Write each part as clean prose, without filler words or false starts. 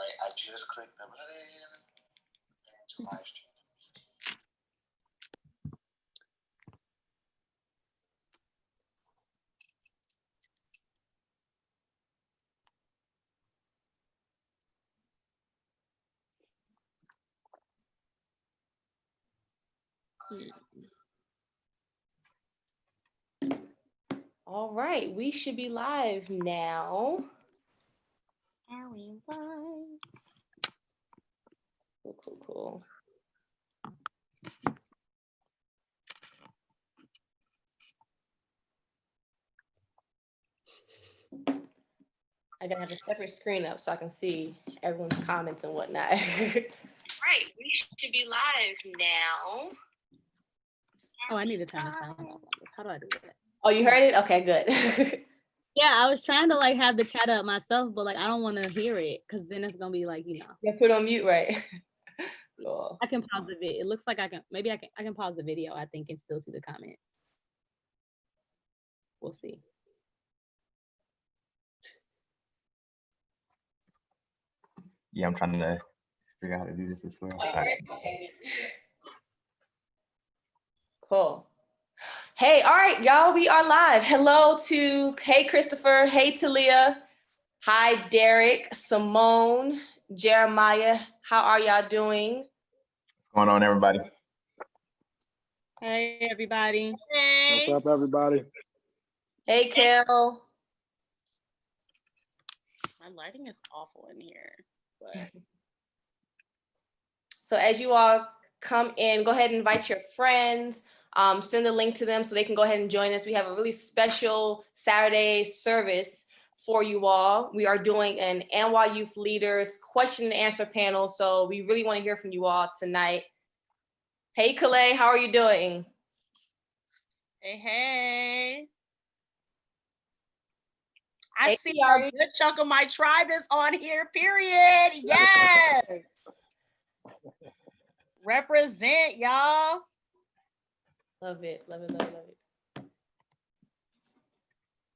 right, I just clicked the button to live stream. All right, we should be live now. Are we live? Cool. I gotta have a separate screen up so I can see everyone's comments and whatnot. Right, we should be live now. Oh, I need to turn the sound off. How do I do that? Oh, you heard it? Okay, good. Yeah, I was trying to like have the chat up myself, but like I don't want to hear it because then it's gonna be like, you put on mute, right? Cool. I can pause the video. It looks like I can pause the video, I think, and still see the comment. We'll see. Yeah, I'm trying to figure out how to do this as well. Right. Cool. Hey, all right, y'all, we are live. Hello to, hey, Christopher. Hey, Talia. Hi, Derek, Simone, Jeremiah. How are y'all doing? What's going on, everybody? Hey, everybody. Hey. What's up, everybody? Hey, Kel. My lighting is awful in here. But... So as you all come in, go ahead and invite your friends. Send a link to them so they can go ahead and join us. We have a really special Saturday service for you all. We are doing an NY Youth Leaders question and answer panel. So we really want to hear from you all tonight. Hey, Calais, how are you doing? Hey. I see a good chunk of my tribe is on here, period. Yes. Represent, y'all. Love it.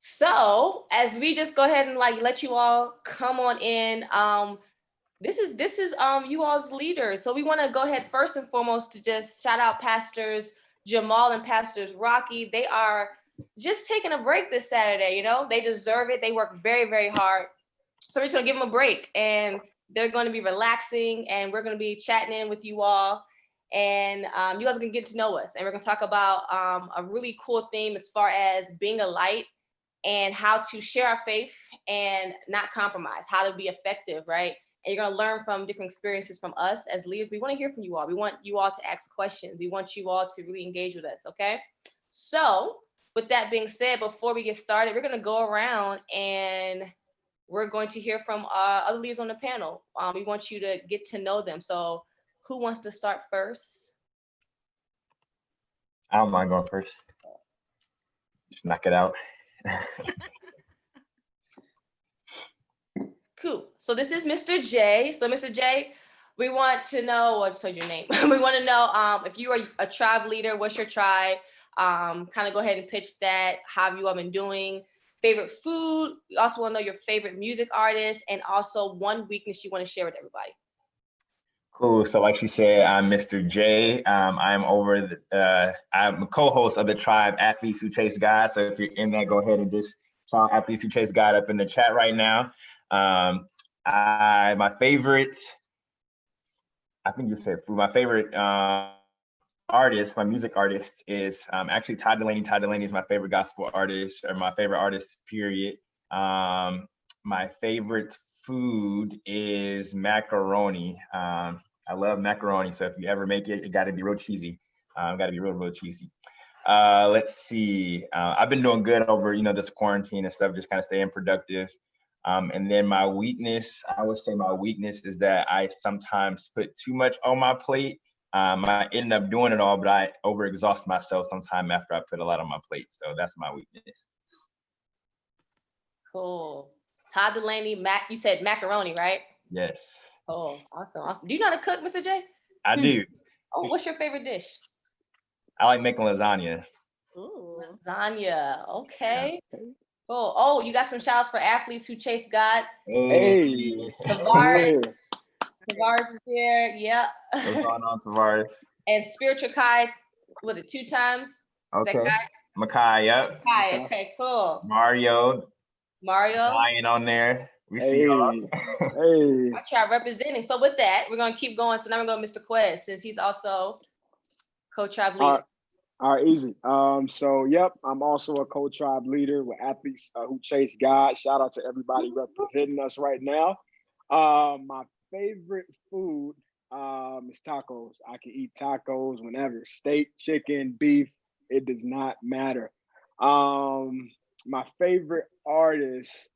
So as we just go ahead and like let you all come on in, this is you all's leaders. So we want to go ahead first and foremost to just shout out Pastors Jamal and Pastors Rocky. They are just taking a break this Saturday. You know, they deserve it. They work very, very hard. So we're just gonna give them a break, and they're going to be relaxing, and we're going to be chatting in with you all. And you guys can get to know us, and we're going to talk about a really cool theme as far as being a light and how to share our faith and not compromise, how to be effective, right? And you're going to learn from different experiences from us as leaders. We want to hear from you all. We want you all to ask questions. We want you all to really engage with us, okay? So with that being said, before we get started, we're going to go around and we're going to hear from other leaders on the panel. We want you to get to know them. So who wants to start first? I don't mind going first. Just knock it out. Cool. So this is Mr. J. So Mr. J, we want to know, I told your name. We want to know if you are a tribe leader, what's your tribe? Kind of go ahead and pitch that. How have you all been doing? Favorite food. We also want to know your favorite music artist and also one weakness you want to share with everybody. Cool. So like she said, I'm Mr. J. I'm I'm a co-host of the tribe Athletes Who Chase God. So if you're in there, go ahead and just shout Athletes Who Chase God up in the chat right now. My favorite, I think you said food. My favorite artist, my music artist is actually Todd Delaney. Todd Delaney is my favorite gospel artist, or my favorite artist, period. My favorite food is macaroni. I love macaroni, so if you ever make it, it got to be real cheesy. Got to be real cheesy. Let's see. I've been doing good over this quarantine and stuff, just kind of staying productive. And then my weakness, I would say my weakness is that I sometimes put too much on my plate. I end up doing it all, but I overexhaust myself sometime after I put a lot on my plate. So that's my weakness. Cool. Todd Delaney, you said macaroni, right? Yes. Oh, awesome. Do you know how to cook, Mr. J? I do. Oh, what's your favorite dish? I like making lasagna. Ooh, lasagna. Okay. Cool. Oh, you got some shout outs for athletes who chase God. Hey. Tavares, Yeah. Tavares is here. Yeah. What's going on, Tavares? And Spiritual Kai, was it 2 times? Is that Okay. Kai? Makai, yep. Kai, okay, cool. Mario, Mario. Lion on there. We see Hey. y'all. Hey. I try representing. So with that, we're gonna keep going. So now we're going to Mr. Quez, since he's also co-tribe leader. All right, easy. So yep, I'm also a co-tribe leader with athletes who chase God. Shout out to everybody representing us right now. My favorite food is tacos. I can eat tacos whenever. Steak, chicken, beef, it does not matter. My favorite artist,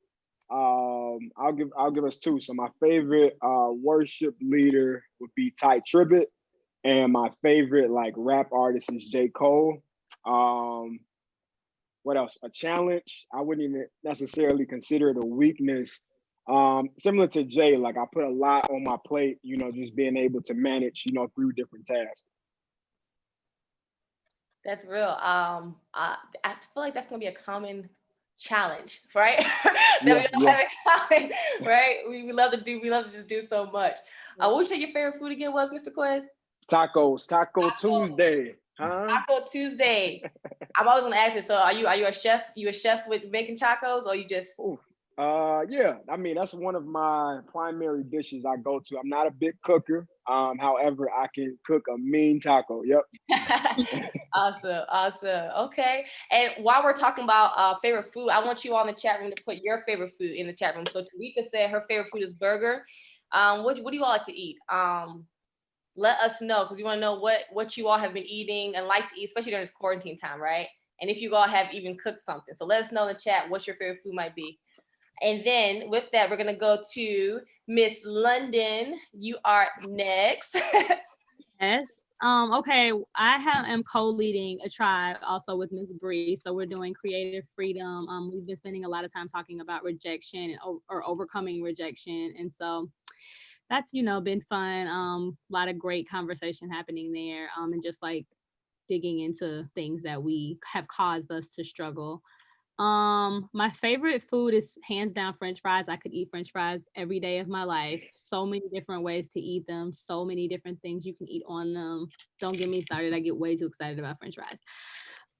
I'll give us 2. So my favorite worship leader would be Ty Tribbett. And my favorite like rap artist is J. Cole. What else? A challenge. I wouldn't even necessarily consider it a weakness. Similar to Jay, like I put a lot on my plate, just being able to manage, through different tasks. That's real. I feel like that's gonna be a common challenge, right? that we all have in common, right? We love to just do so much. What would you say your favorite food again was, Mr. Quez? Tacos, Taco Tuesday. Huh? Taco Tuesday. I'm always gonna ask it. So are you a chef? You a chef with making tacos, or you just? Yeah. I mean, that's one of my primary dishes I go to. I'm not a big cooker. However, I can cook a mean taco. Yep. Awesome. Okay. And while we're talking about favorite food, I want you all in the chat room to put your favorite food in the chat room. So Talika said her favorite food is burger. What do you all like to eat? Let us know, because we want to know what you all have been eating and like to eat, especially during this quarantine time, right? And if you all have even cooked something. So let us know in the chat what your favorite food might be. And then with that, we're gonna go to Miss London. You are next. Yes. Okay. I am co-leading a tribe also with Ms. Bree. So we're doing creative freedom. We've been spending a lot of time talking about rejection or overcoming rejection. And so that's, been fun. A lot of great conversation happening there. And just like digging into things that we have caused us to struggle. My favorite food is hands down French fries. I could eat French fries every day of my life. So many different ways to eat them. So many different things you can eat on them. Don't get me started. I get way too excited about French fries.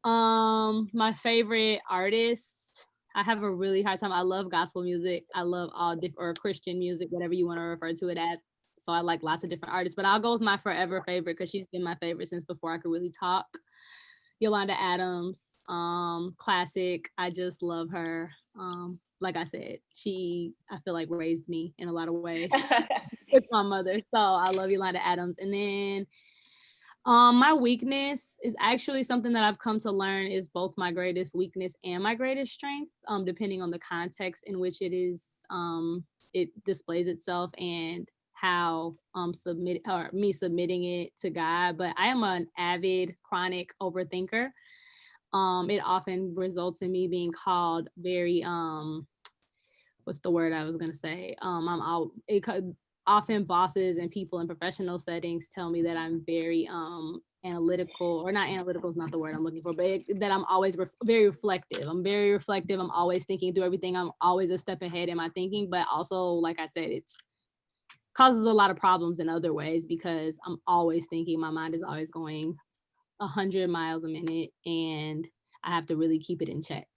My favorite artist, I have a really hard time. I love gospel music. I love all or Christian music, whatever you want to refer to it as. So I like lots of different artists, but I'll go with my forever favorite because she's been my favorite since before I could really talk. Yolanda Adams, classic. I just love her. Like I said, I feel like raised me in a lot of ways with my mother. So I love Yolanda Adams. And then my weakness is actually something that I've come to learn is both my greatest weakness and my greatest strength, depending on the context in which it displays itself and how me submitting it to God. But I am an avid chronic overthinker. It often results in me being called very what's the word I was gonna say? Often bosses and people in professional settings tell me that I'm very analytical, or not analytical is not the word I'm looking for, but that I'm always very reflective. I'm very reflective. I'm always thinking through everything. I'm always a step ahead in my thinking, but also, like I said, it's causes a lot of problems in other ways because I'm always thinking. My mind is always going 100 miles a minute, and I have to really keep it in check.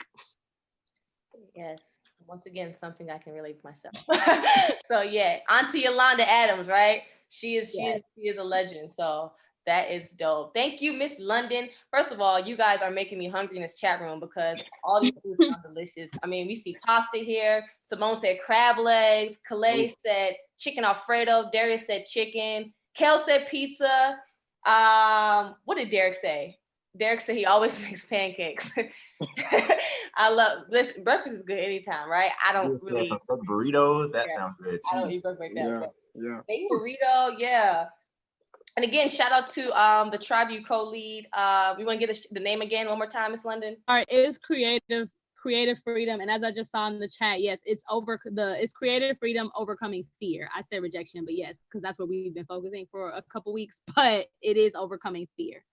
Yes. Once again, something I can relate to myself. So yeah, Auntie Yolanda Adams, right? She is a legend. So that is dope. Thank you, Miss London. First of all, you guys are making me hungry in this chat room because all these foods sound delicious. I mean, we see pasta here. Simone said crab legs. Calais said chicken Alfredo. Darius said chicken. Kel said pizza. What did Derek say? Derek said he always makes pancakes. Listen, breakfast is good anytime, right? I don't really some stuffed burritos. That sounds good too. I don't eat breakfast like that. Yeah. Baked burrito, yeah. And again, shout out to the tribe you co-lead. We want to get the name again one more time, Miss London. All right, it is creative freedom, and as I just saw in the chat, yes, it's creative freedom overcoming fear. I said rejection, but yes, because that's where we've been focusing for a couple weeks. But it is overcoming fear.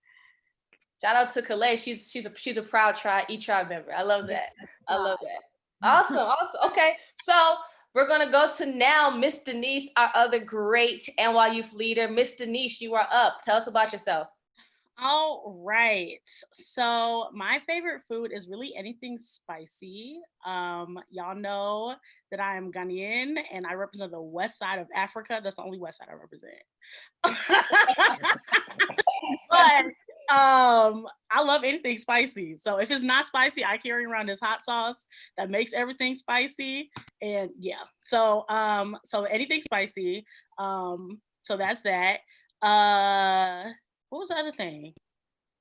Shout out to Calais. She's a proud tribe member. I love that. I love that. Awesome, awesome. Okay, so we're gonna go to now Miss Denise, our other great NY Youth leader. Miss Denise, you are up. Tell us about yourself. All right. So my favorite food is really anything spicy. Y'all know that I am Ghanaian and I represent the west side of Africa. That's the only west side I represent. But I love anything spicy. So if it's not spicy, I carry around this hot sauce that makes everything spicy. And yeah. So anything spicy. So that's that. What was the other thing?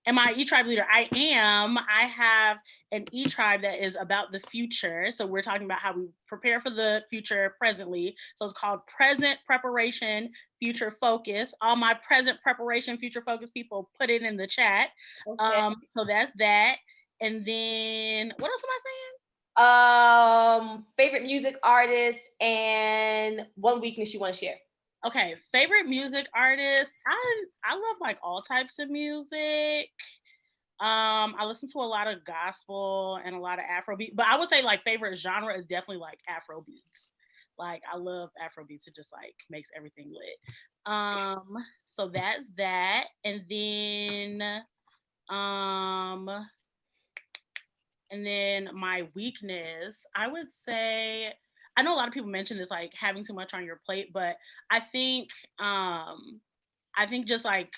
Am I E-Tribe leader? I am. I have an E-Tribe that is about the future. So we're talking about how we prepare for the future presently. So it's called Present Preparation, Future Focus. All my present preparation, future focus people, put it in the chat. Okay. So that's that. And then what else am I saying? Favorite music artist and one weakness you want to share. Okay, favorite music artist. I love like all types of music. I listen to a lot of gospel and a lot of Afrobeat, but I would say like favorite genre is definitely like Afrobeats. Like I love Afrobeats. It just like makes everything lit. So that's that. And then my weakness, I would say, I know a lot of people mention this, like having too much on your plate, but I think just like,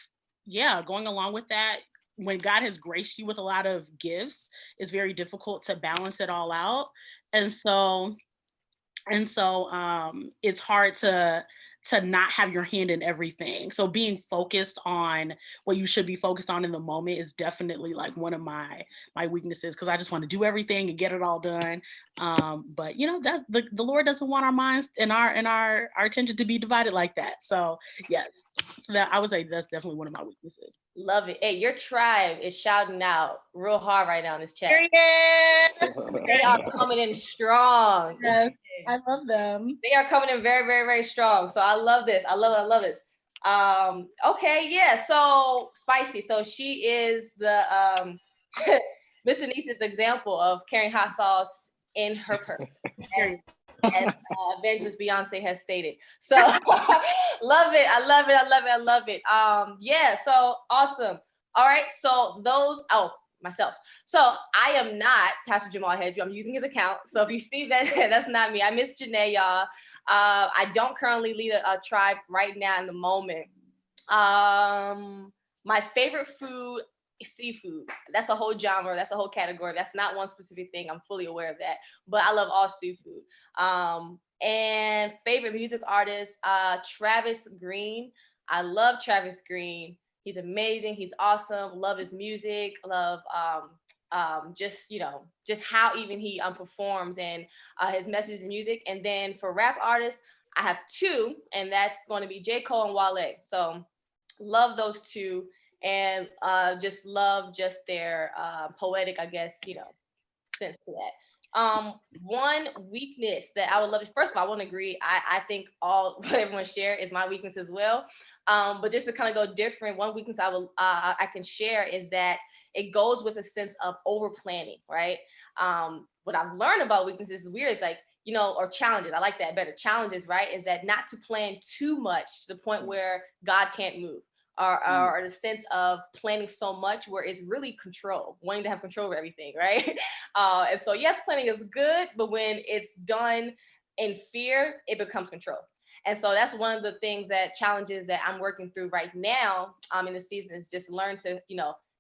yeah, going along with that, when God has graced you with a lot of gifts, it's very difficult to balance it all out. And so it's hard to not have your hand in everything. So being focused on what you should be focused on in the moment is definitely like one of my weaknesses, because I just want to do everything and get it all done. But you know, that the Lord doesn't want our minds and our attention to be divided like that. So yes, so that I would say that's definitely one of my weaknesses. Love it. Hey, your tribe is shouting out real hard right now in this chat. They are coming in strong. Yes, I love them. They are coming in very, very, very strong. So I love this. I love this. Okay, yeah. So spicy. So she is the Miss Denise's example of carrying hot sauce in her purse. As Evangelist Beyonce has stated. So love it. I love it. Yeah, so awesome. All right, so myself. So I am not Pastor Jamal Hedge. I'm using his account. So if you see that, that's not me. I miss Janae, y'all. I don't currently lead a tribe right now in the moment. My favorite food, seafood. That's a whole genre. That's a whole category. That's not one specific thing. I'm fully aware of that. But I love all seafood. And favorite music artist, Travis Green. I love Travis Green. He's amazing. He's awesome. Love his music. Love just how even he performs and his messages and music. And then for rap artists, I have two, and that's going to be J. Cole and Wale. So love those two, and just love their poetic, I guess, sense to that. One weakness that I would love to, first of all, I won't agree. I think all what everyone share is my weakness as well. But just to kind of go different, one weakness I can share is that it goes with a sense of over planning, right? What I've learned about weaknesses is weird. It's like, or challenges. I like that better. Challenges, right? Is that not to plan too much to the point where God can't move. Or the sense of planning so much where it's really control, wanting to have control over everything, right? And so yes, planning is good, but when it's done in fear, it becomes control. And so that's one of the challenges that I'm working through right now in the season, is just learn to,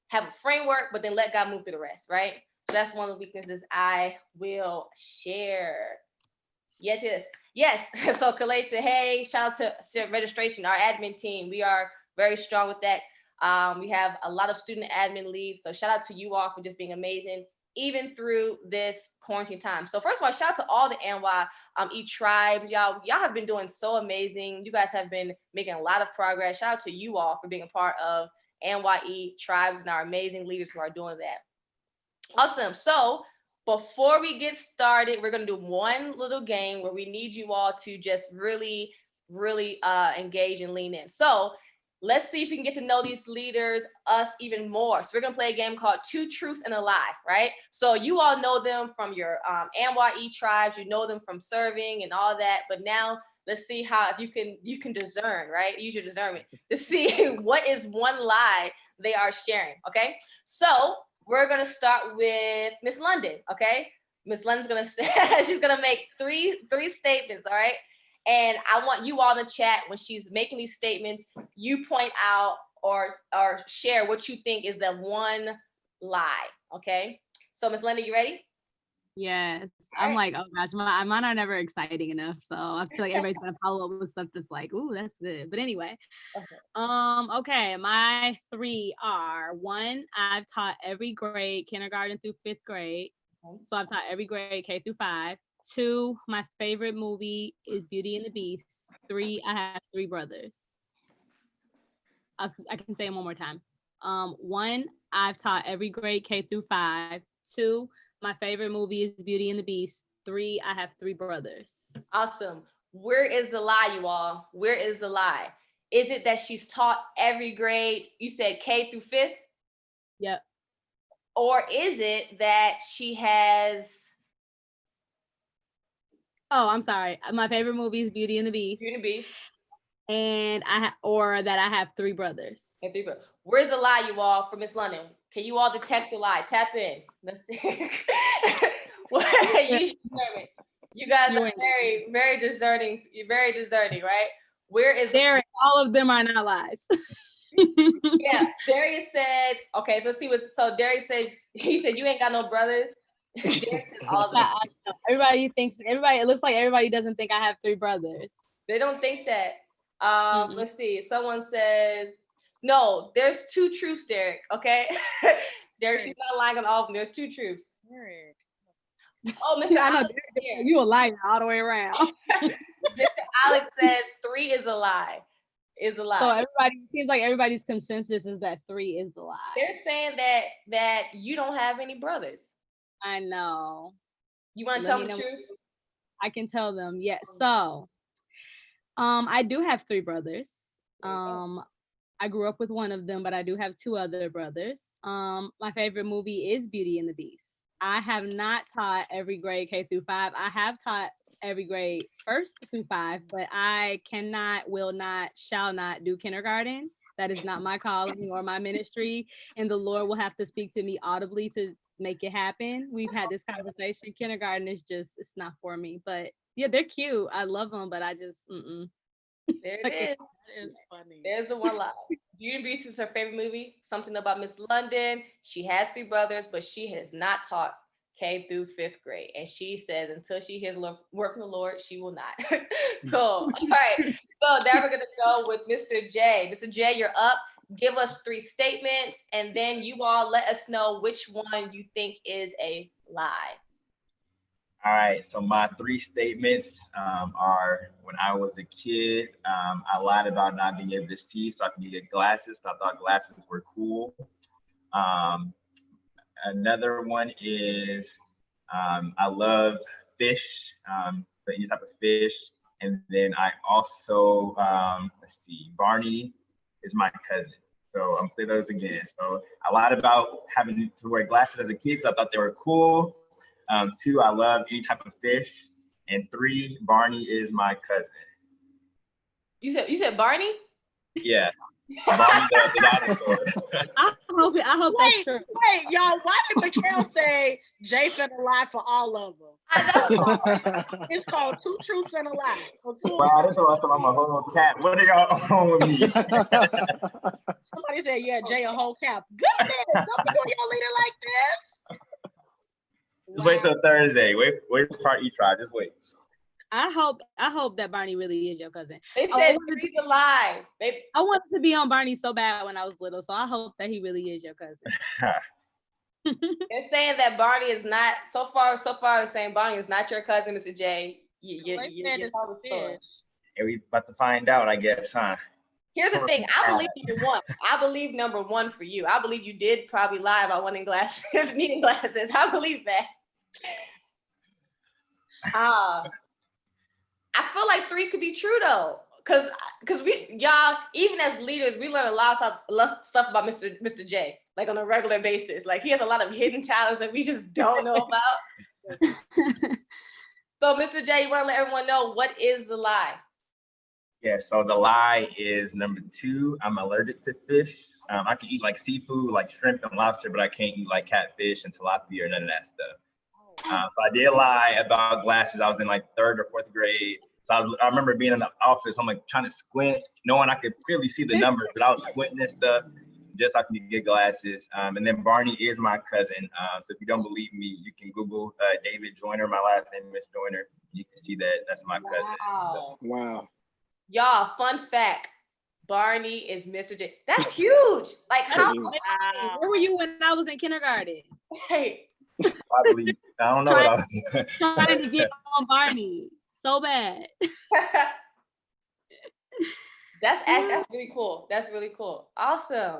have a framework, but then let God move through the rest, right? So that's one of the weaknesses I will share. Yes. So Khaled said, hey, shout out to registration, our admin team. We are very strong with that. We have a lot of student admin leads. So shout out to you all for just being amazing, even through this quarantine time. So first of all, shout out to all the NY E-Tribes. Y'all have been doing so amazing. You guys have been making a lot of progress. Shout out to you all for being a part of NYE Tribes and our amazing leaders who are doing that. Awesome. So before we get started, we're going to do one little game where we need you all to just really, really engage and lean in. So let's see if we can get to know these leaders, us even more. So we're gonna play a game called Two Truths and a Lie, right? So you all know them from your NYE tribes, you know them from serving and all that, but now let's see how, if you can discern, right? Use your discernment to see what is one lie they are sharing, okay? So we're gonna start with Miss London, okay? Miss London's gonna say, she's gonna make three statements, all right? And I want you all in the chat, when she's making these statements, you point out or share what you think is the one lie, okay? So Miss Linda, you ready? Yes. All I'm right. like, oh gosh, mine are never exciting enough. So I feel like everybody's gonna follow up with stuff that's like, ooh, that's good. But anyway, okay, my three are: one, I've taught every grade, kindergarten through 5th grade. So I've taught every grade, K through 5. 2, my favorite movie is Beauty and the Beast. 3, I have 3 brothers. I can say them one more time. 1, I've taught every grade, K through 5. 2, my favorite movie is Beauty and the Beast. 3, I have 3 brothers. Awesome. Where is the lie, you all? Where is the lie? Is it that she's taught every grade, you said K through 5th? Yep. Or is it that she has... Oh, I'm sorry. My favorite movie is Beauty and the Beast. Beauty and the Beast. And or that I have 3 brothers. And 3 brothers. Where's the lie, you all, for Miss London? Can you all detect the lie? Tap in. Let's see. You guys are very, very discerning. You're very discerning, right? Where is Derek? All of them are not lies. Yeah, Darius said, okay, so let's see so Darius said, he said, you ain't got no brothers. Darius said all of them. It looks like everybody doesn't think I have 3 brothers. They don't think that. Let's see. Someone says, no, there's 2 truths, Derek. Okay. Derek, she's not lying on all of them. There's 2 truths. Oh, Mr. I know, Alex, you a liar all the way around. Mr. Alex says 3 is a lie. Is a lie. So everybody, seems like everybody's consensus is that 3 is the lie. They're saying that you don't have any brothers. I know. You want to tell me the truth? I can tell them. Yes. So, I do have 3 brothers. I grew up with one of them, but I do have 2 other brothers. My favorite movie is Beauty and the Beast. I have not taught every grade K through 5. I have taught every grade 1st through 5, but I cannot, will not, shall not do kindergarten. That is not my calling or my ministry. And the Lord will have to speak to me audibly to make it happen. We've had this conversation. Kindergarten is just, it's not for me. But yeah, they're cute. I love them, but I just, There it is. That is funny. There's the one lie. Beauty and the Beast is her favorite movie. Something about Miss London. She has 3 brothers, but she has not taught K through 5th grade. And she says until she hears word from the Lord, she will not. Cool. All right. So now we're going to go with Mr. J. Mr. J, you're up. Give us 3 statements, and then you all let us know which one you think is a lie. All right, so my 3 statements are: when I was a kid, I lied about not being able to see so I could get glasses. So I thought glasses were cool. Another one is I love fish, any type of fish. And then I also, let's see, Barney is my cousin. So I'm gonna say those again. So I lied about having to wear glasses as a kid, so I thought they were cool. 2, I love any type of fish. And 3, Barney is my cousin. You said Barney? Yeah. Barney the dinosaur. I hope that's true. Wait, y'all, why did Mikhail say Jay finna lie for all of them? I know. It's called 2 Truths and a Lie. Wow, this is I'm a whole cat. What are y'all on with me? Somebody said, yeah, Jay a whole cap. Goodness, don't be doing your leader like this. Just wait till Thursday. Wait for part E try. Just wait. I hope that Barney really is your cousin. They said 3's a lie. I wanted to be on Barney so bad when I was little, so I hope that he really is your cousin. They're saying that Barney is not, so far they're saying Barney is not your cousin, Mr. J. You tell the story. And we about to find out, I guess, huh? Here's the thing. I believe number 1. I believe number 1 for you. I believe you did probably lie about wanting glasses, needing glasses. I believe that. I feel like 3 could be true though. because y'all, even as leaders, we learn a lot of stuff about Mr. J, like on a regular basis. Like he has a lot of hidden talents that we just don't know about. So Mr. J, you want to let everyone know what is the lie? Yeah, so the lie is number 2. I'm allergic to fish. I can eat like seafood, like shrimp and lobster, but I can't eat like catfish and tilapia or none of that stuff. So I did lie about glasses. I was in like 3rd or 4th grade. So I remember being in the office. I'm like trying to squint, knowing I could clearly see the numbers, but I was squinting and stuff just so I can get glasses. And then Barney is my cousin. So if you don't believe me, you can Google David Joyner. My last name is Joyner. You can see that that's my cousin. Wow. So. Wow. Y'all, fun fact. Barney is Mr. J. That's huge. Like how? Wow. Where were you when I was in kindergarten? Hey. Probably, I don't know what I was Trying to get on Barney so bad. That's really cool. That's really cool. Awesome.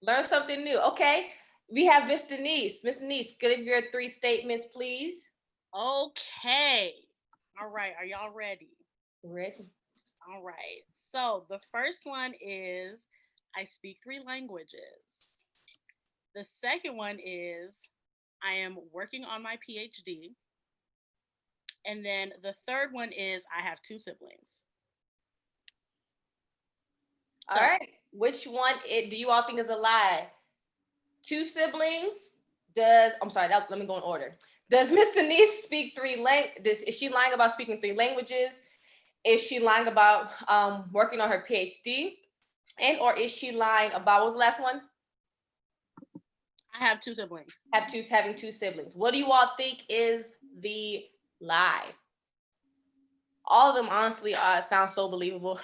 Learn something new. Okay. We have Miss Denise. Miss Denise, give your 3 statements, please. Okay. All right. Are y'all ready? Ready. All right. So the first one is I speak 3 languages. The second one is I am working on my PhD. And then the third one is I have 2 siblings. All right. Which one do you all think is a lie? 2 siblings? I'm sorry, let me go in order. Does Miss Denise speak 3 languages? Is she lying about speaking 3 languages? Is she lying about working on her PhD? And or is she lying about, what was the last one? I have 2 siblings. Having 2 siblings. What do you all think is the lie? All of them honestly sound so believable.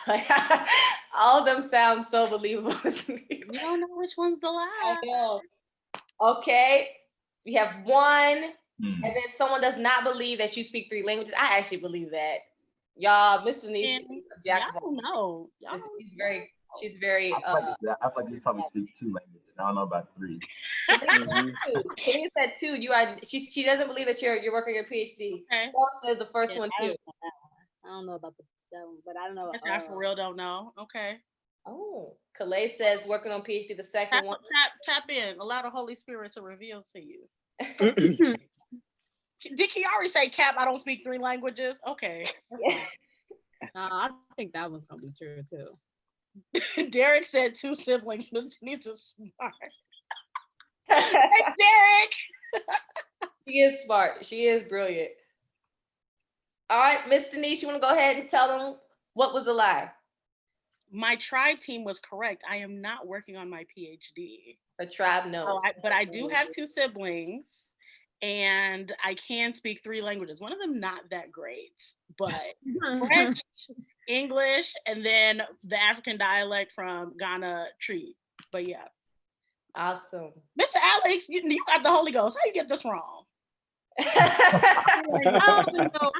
All of them sound so believable. You don't know which one's the lie. I know. Okay, we have 1, and then someone does not believe that you speak 3 languages. I actually believe that. Y'all, Mr. Denise, y'all don't know. She's very. I feel like you probably speak 2 languages. I don't know about 3. She said 2. She doesn't believe that you're working your PhD. Okay. Paul says the first one too. I don't know about that one, but I don't know. I for real don't know. Okay. Oh, Calais says working on PhD. The second one. Tap in. Allow the Holy Spirit to reveal to you. Did Kiari say, Cap, I don't speak 3 languages? Okay. I think that one's gonna be true too. Derek said 2 siblings. Miss Denise is smart. Hey, Derek. She is smart. She is brilliant. All right, Miss Denise, you want to go ahead and tell them what was the lie? My tribe team was correct. I am not working on my PhD. A tribe, no. But I do have 2 siblings, and I can speak 3 languages. One of them not that great, but French, English, and then the African dialect from Ghana Tree. But yeah. Awesome. Mr. Alex, you got the Holy Ghost. How you get this wrong? I don't even know.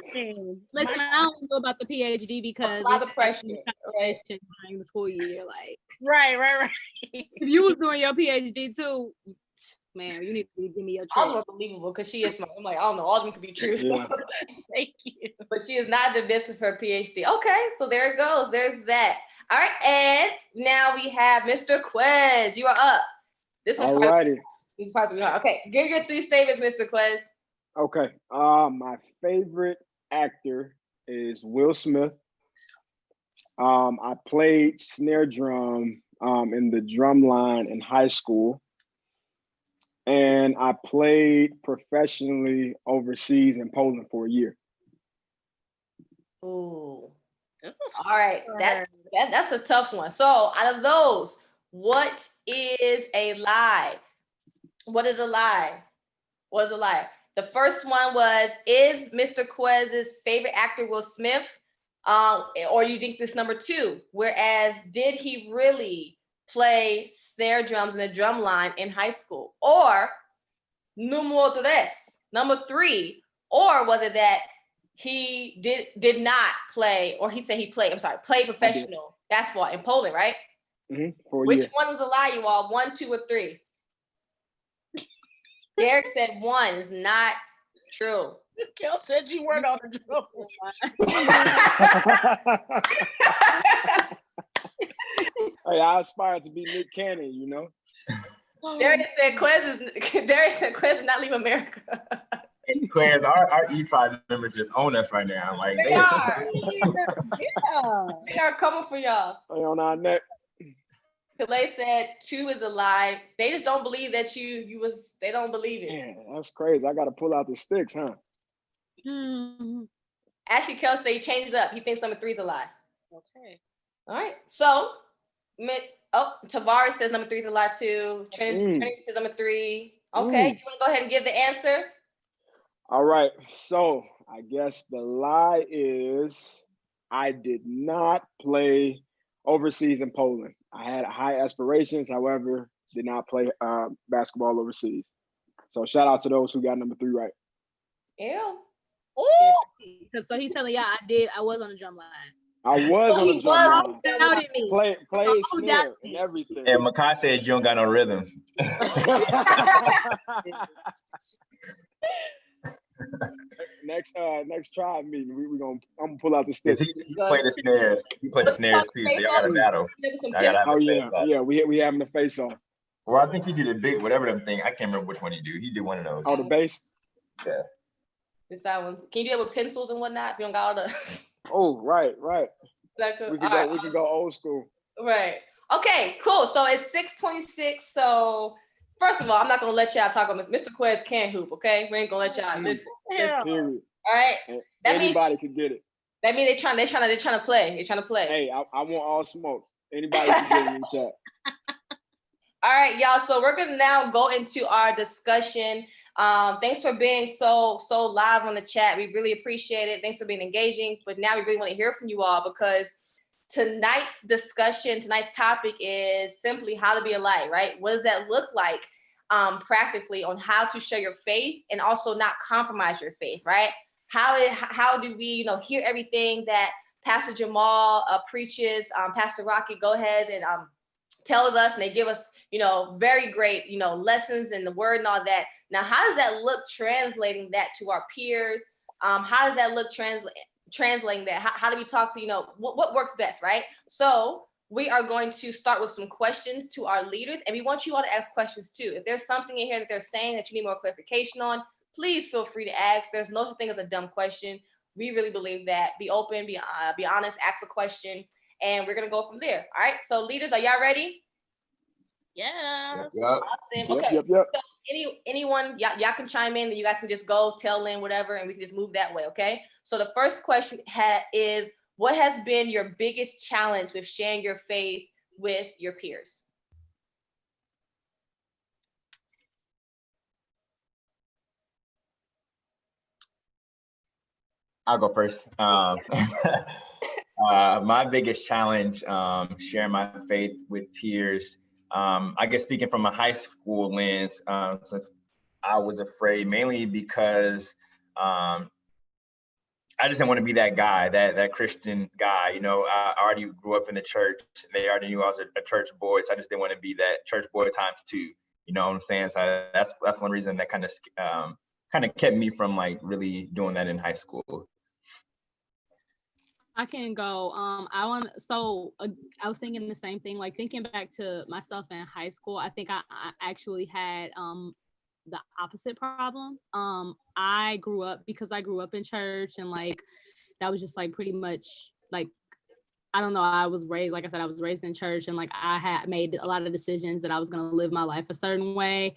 Listen, I don't know about the PhD because a lot of pressure during the school year. Like, right. If you was doing your PhD too, man, you need to give me your I'm trick. unbelievable because she is smart. I'm like, I don't know, all of them could be true. Yeah. Thank you. But she is not the best of her PhD. Okay, so there it goes. There's that. All right, and now we have Mr. Quez. You are up. This is possibly hard. Okay, give your 3 statements, Mr. Quez. Okay. My favorite actor is Will Smith. I played snare drum in the drum line in high school. And I played professionally overseas in Poland for a year. Ooh. This is all right. That's a tough one. So out of those, what is a lie? What is a lie? What is a lie? The first one was, is Mr. Quez's favorite actor Will Smith? Or you think this number 2? Whereas, did he really play snare drums in the drum line in high school? Or número 3, number 3, or was it that he did not play, or he said he played, played professional basketball in Poland, right? For a Which year. one is a lie, you all? 1, 2, or 3? Derek said 1 is not True. Kel said you weren't on the drum. Hey, I aspire to be Nick Cannon, you know. Darius said Quez is not leave America. Quez, our E5 members just own us right now. Like They are. They are coming for y'all. Hey, on our neck. Calais said 2 is alive. They just don't believe that they don't believe it. Man, that's crazy. I gotta pull out the sticks, huh? Actually, Kel said he changes up. He thinks number 3 is alive. Okay. All right. So, Tavares says number 3 is alive too. Trinity says number 3. Okay. You want to go ahead and give the answer? All right. So I guess the lie is I did not play overseas in Poland. I had high aspirations, however, did not play basketball overseas. So shout out to those who got number 3 right. Yeah. So he's telling y'all I was on the drum line. I was on the drum line. Doubted me. Played snare and everything. And Makai said you don't got no rhythm. Next tribe meeting, I'm gonna pull out the sticks. He played the snares. He played the snares too. So y'all got a battle. Yeah, we having a face off. Well, I think he did a big whatever them thing. I can't remember which one he did. He did one of those. Oh, the bass. Yeah. It's that one. Can you do it with pencils and whatnot? If you don't got all the. Oh, right. Exactly. We can go old school. Right. Okay. Cool. So it's 6:26. So first of all, I'm not gonna let y'all talk about Mr. Quez can't hoop. Okay, we ain't gonna let y'all listen. Yeah. Period. All right. Anybody could get it. That means they're trying to play. They're trying to play. Hey, I want all smoke. Anybody can get it in the chat. All right, y'all. So we're gonna now go into our discussion. Thanks for being so live on the chat. We really appreciate it. Thanks for being engaging. But now we really want to hear from you all because tonight's topic is simply how to be a light, right? What does that look like practically on how to show your faith and also not compromise your faith, right? How do we, hear everything that Pastor Jamal preaches, Pastor Rocky go ahead and tells us, and they give us, very great, lessons in the word and all that. Now, how does that look translating that to our peers? How does that look translating that? How do we talk to, what works best, right? So we are going to start with some questions to our leaders, and we want you all to ask questions too. If there's something in here that they're saying that you need more clarification on, please feel free to ask. There's no such thing as a dumb question. We really believe that. Be open, be honest, ask a question, and we're gonna go from there. All right. So leaders, are y'all ready? Yeah. Yep. Awesome. Okay. Yep. So anyone, y'all can chime in. Then you guys can just go tell in whatever, and we can just move that way. Okay. So the first question is, what has been your biggest challenge with sharing your faith with your peers? I'll go first. My biggest challenge, sharing my faith with peers, I guess speaking from a high school lens, since I was afraid, mainly because I just didn't want to be that guy, that Christian guy. I already grew up in the church. They already knew I was a church boy, so I just didn't want to be that church boy times 2. You know what I'm saying? So that's one reason that kind of kept me from like really doing that in high school. I can go. I was thinking the same thing, like thinking back to myself in high school. I think I actually had the opposite problem. I grew up in church, and like that was just like pretty much like, I don't know, I was raised in church, and like I had made a lot of decisions that I was going to live my life a certain way.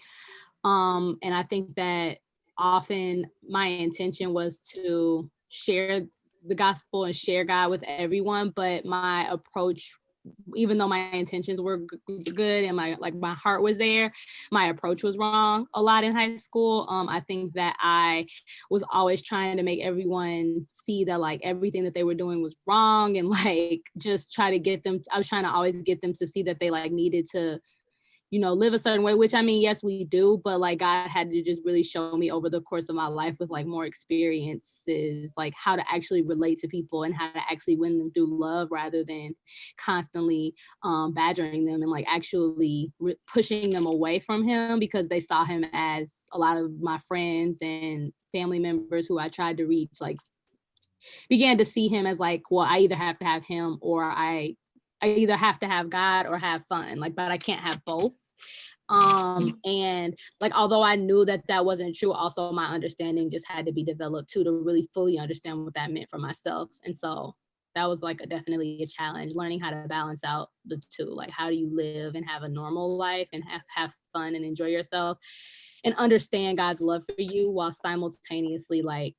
And I think that often my intention was to share the gospel and share God with everyone, but my approach, even though my intentions were good and my heart was there, my approach was wrong a lot in high school. I think that I was always trying to make everyone see that like everything that they were doing was wrong, and like just I was trying to always get them to see that they like needed to, live a certain way, which I mean, yes, we do, but like God had to just really show me over the course of my life with like more experiences, like how to actually relate to people and how to actually win them through love rather than constantly badgering them and like actually pushing them away from him because they saw him as a lot of my friends and family members who I tried to reach, like began to see him as like, well, I either have to have him or I either have to have God or have fun, like, but I can't have both. And like, although I knew that that wasn't true, also my understanding just had to be developed too, to really fully understand what that meant for myself. And so that was like definitely a challenge, learning how to balance out the two. Like, how do you live and have a normal life and have fun and enjoy yourself and understand God's love for you while simultaneously like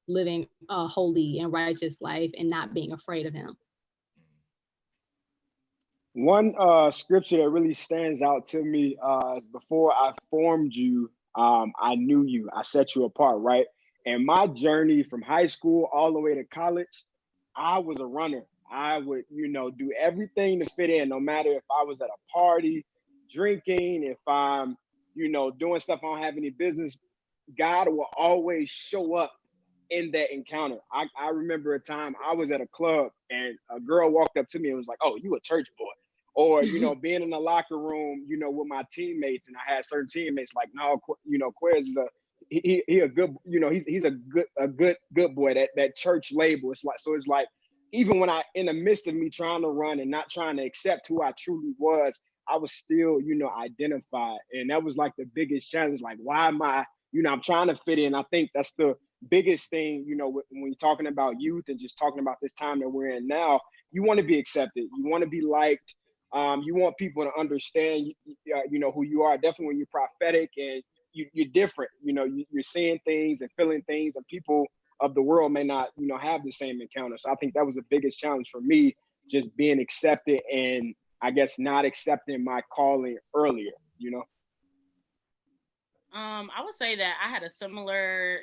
living a holy and righteous life and not being afraid of him. One scripture that really stands out to me is before I formed you, I knew you, I set you apart, right? And my journey from high school all the way to college, I was a runner. I would, do everything to fit in, no matter if I was at a party, drinking, if I'm, doing stuff I don't have any business. God will always show up in that encounter. I remember a time I was at a club and a girl walked up to me and was like, "Oh, you a church boy." Or, being in the locker room, with my teammates, and I had certain teammates like, "No, Quez is he a good, he's a good boy." That church label. It's like, even when in the midst of me trying to run and not trying to accept who I truly was, I was still, identified. And that was like the biggest challenge. Like, why am I, I'm trying to fit in. I think that's the biggest thing, when you're talking about youth and just talking about this time that we're in now. You want to be accepted. You want to be liked. You want people to understand, who you are. Definitely when you're prophetic and you're different, you're seeing things and feeling things, and people of the world may not, have the same encounter. So I think that was the biggest challenge for me, just being accepted and I guess not accepting my calling earlier, I would say that I had a similar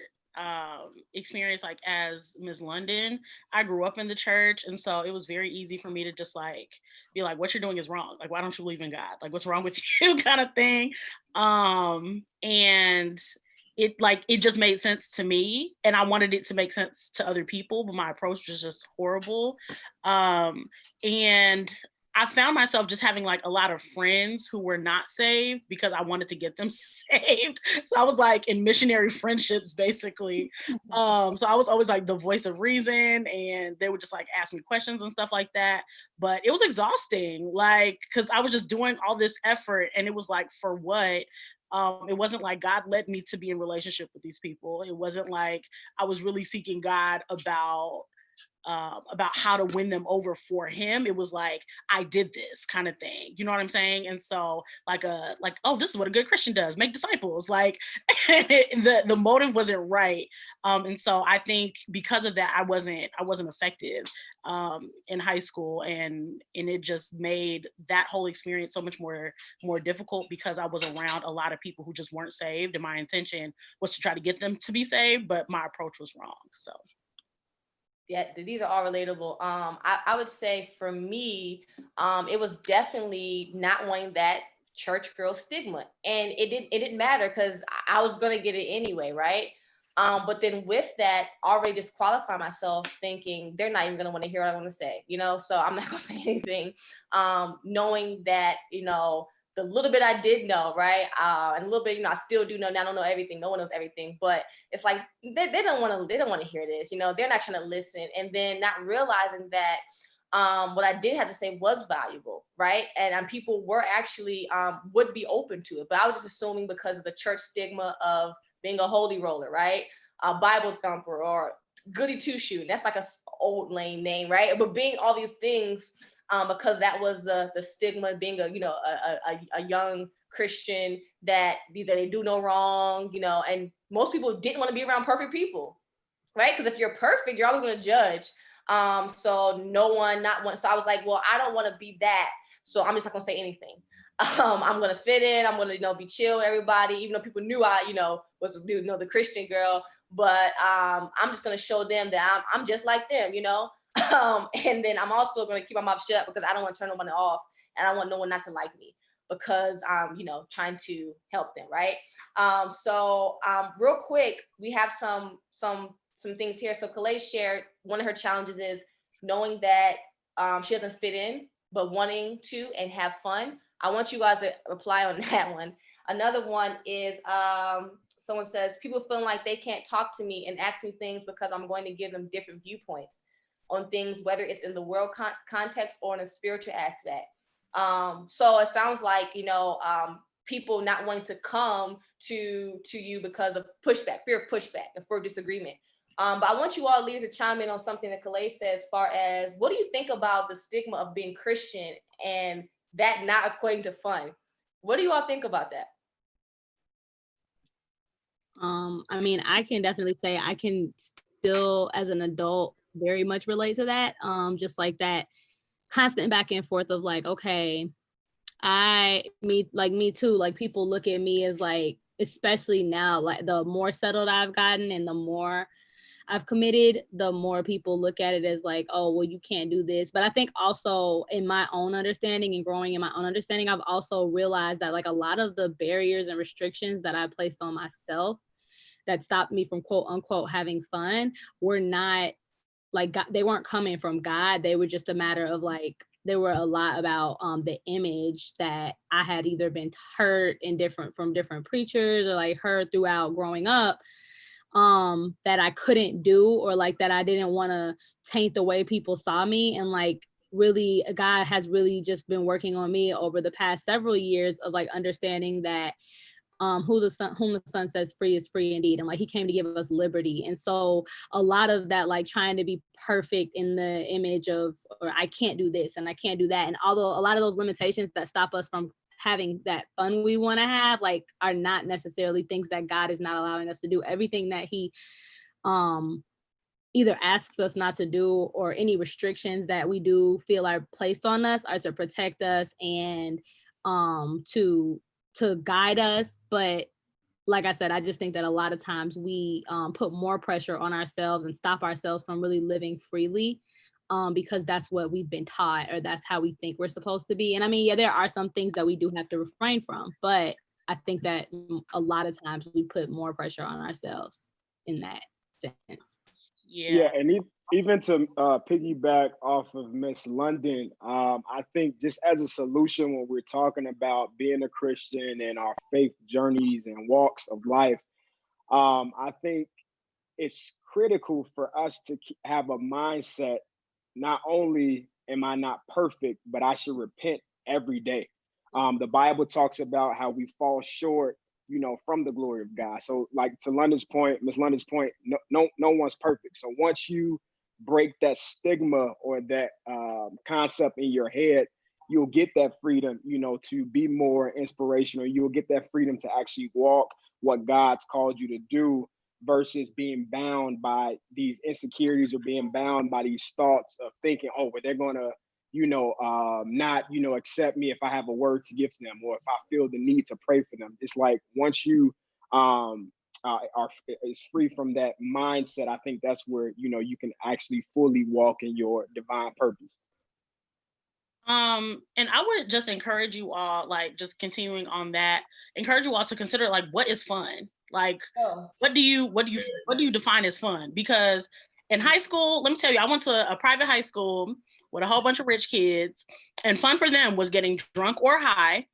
experience like as Ms. London. I grew up in the church, and so it was very easy for me to just like be like, what you're doing is wrong. Like, why don't you believe in God? Like, what's wrong with you, kind of thing. And it just made sense to me, and I wanted it to make sense to other people, but my approach was just horrible. And I found myself just having like a lot of friends who were not saved because I wanted to get them saved. So I was like in missionary friendships, basically. So I was always like the voice of reason, and they would just like ask me questions and stuff like that. But it was exhausting, like, because I was just doing all this effort, and it was like, for what? It wasn't like God led me to be in relationship with these people. It wasn't like I was really seeking God about how to win them over for him. It was like, I did this kind of thing. You know what I'm saying? And so like, oh, this is what a good Christian does, make disciples. Like the motive wasn't right. And so I think because of that, I wasn't effective in high school. And it just made that whole experience so much more difficult because I was around a lot of people who just weren't saved. And my intention was to try to get them to be saved, but my approach was wrong. So. Yeah, these are all relatable. I would say for me, it was definitely not wanting that church girl stigma, and it didn't matter because I was gonna get it anyway, right? But then with that, already disqualify myself, thinking they're not even gonna want to hear what I want to say, So I'm not gonna say anything, knowing that the little bit I did know, right? And a little bit, I still do know. Now I don't know everything. No one knows everything, but it's like they don't want to hear this. They're not trying to listen, and then not realizing that what I did have to say was valuable, right? And people were actually would be open to it, but I was just assuming because of the church stigma of being a holy roller, right? A Bible thumper or goody two shoe. That's like a old lame name, right? But being all these things. Because that was the stigma, being a young Christian, that either they do no wrong, and most people didn't want to be around perfect people, right? Because if you're perfect, you're always going to judge. So I was like, well, I don't want to be that, so I'm just not going to say anything. I'm going to fit in. I'm going to be chill with everybody, even though people knew I was the Christian girl. But I'm just going to show them that I'm just like them, and then I'm also going to keep my mouth shut because I don't want to turn no one off, and I want no one not to like me. because I'm, trying to help them, right? So real quick, we have some things here. So Calais shared one of her challenges is knowing that she doesn't fit in, but wanting to and have fun. I want you guys to reply on that one. Another one is someone says, people feeling like they can't talk to me and ask me things because I'm going to give them different viewpoints on things, whether it's in the world context or in a spiritual aspect. So it sounds like, people not wanting to come to you because of pushback, fear of pushback, and for disagreement. But I want you all leaders to chime in on something that Calais said as far as, what do you think about the stigma of being Christian and that not equating to fun? What do you all think about that? I mean, I can definitely say I can still, as an adult, very much relate to that. Just like that constant back and forth of like, okay, me too. Like people look at me as like, especially now, like the more settled I've gotten and the more I've committed, the more people look at it as like, oh, well, you can't do this. But I think also in my own understanding and growing in my own understanding, I've also realized that like a lot of the barriers and restrictions that I placed on myself that stopped me from quote unquote having fun were not like God, they weren't coming from God. They were just a matter of like, there were a lot about the image that I had either been heard from different preachers or like heard throughout growing up, that I couldn't do, or like that I didn't want to taint the way people saw me. And like really God has really just been working on me over the past several years of like understanding that whom the son says free is free indeed. And like he came to give us liberty. And so a lot of that, like trying to be perfect in the image of, or I can't do this and I can't do that. And although a lot of those limitations that stop us from having that fun we want to have, like are not necessarily things that God is not allowing us to do. Everything that he either asks us not to do, or any restrictions that we do feel are placed on us, are to protect us and to guide us. But like I said, I just think that a lot of times we put more pressure on ourselves and stop ourselves from really living freely, because that's what we've been taught, or that's how we think we're supposed to be. And I mean, yeah, there are some things that we do have to refrain from, but I think that a lot of times we put more pressure on ourselves in that sense. Yeah, and even to piggyback off of Miss London, I think just as a solution when we're talking about being a Christian and our faith journeys and walks of life, I think it's critical for us to have a mindset, not only am I not perfect, but I should repent every day. The Bible talks about how we fall short, from the glory of God. So like to London's point, Miss London's point, no one's perfect. So once you break that stigma or that concept in your head, you'll get that freedom, to be more inspirational. You'll get that freedom to actually walk what God's called you to do, versus being bound by these insecurities or being bound by these thoughts of thinking, oh, but they're gonna, not, accept me if I have a word to give to them, or if I feel the need to pray for them. It's like once you is free from that mindset, I think that's where, you can actually fully walk in your divine purpose. And I would just encourage you all, like just continuing on that, encourage you all to consider like, what is fun? Like, what do you define as fun? Because in high school, let me tell you, I went to a private high school with a whole bunch of rich kids, and fun for them was getting drunk or high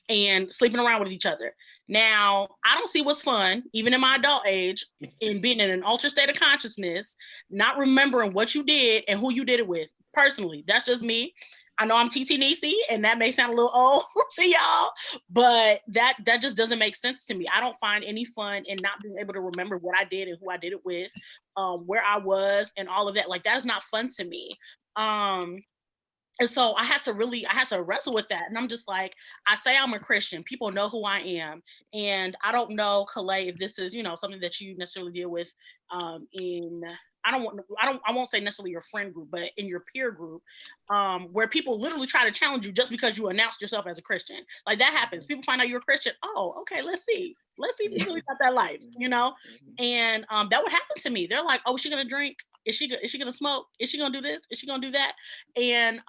and sleeping around with each other. Now, I don't see what's fun, even in my adult age, in being in an altered state of consciousness, not remembering what you did and who you did it with. Personally, that's just me. I know I'm TT Nisi, and that may sound a little old to y'all, but that just doesn't make sense to me. I don't find any fun in not being able to remember what I did and who I did it with, where I was and all of that. Like, that is not fun to me. And so I had to wrestle with that. And I'm just like, I say I'm a Christian. People know who I am. And I don't know, Calais, if this is, something that you necessarily deal with I won't say necessarily your friend group, but in your peer group, where people literally try to challenge you just because you announced yourself as a Christian. Like, that happens. People find out you're a Christian. Oh, okay, let's see if you really got that life, And that would happen to me. They're like, oh, is she gonna drink? Is she gonna smoke? Is she gonna do this? Is she gonna do that? And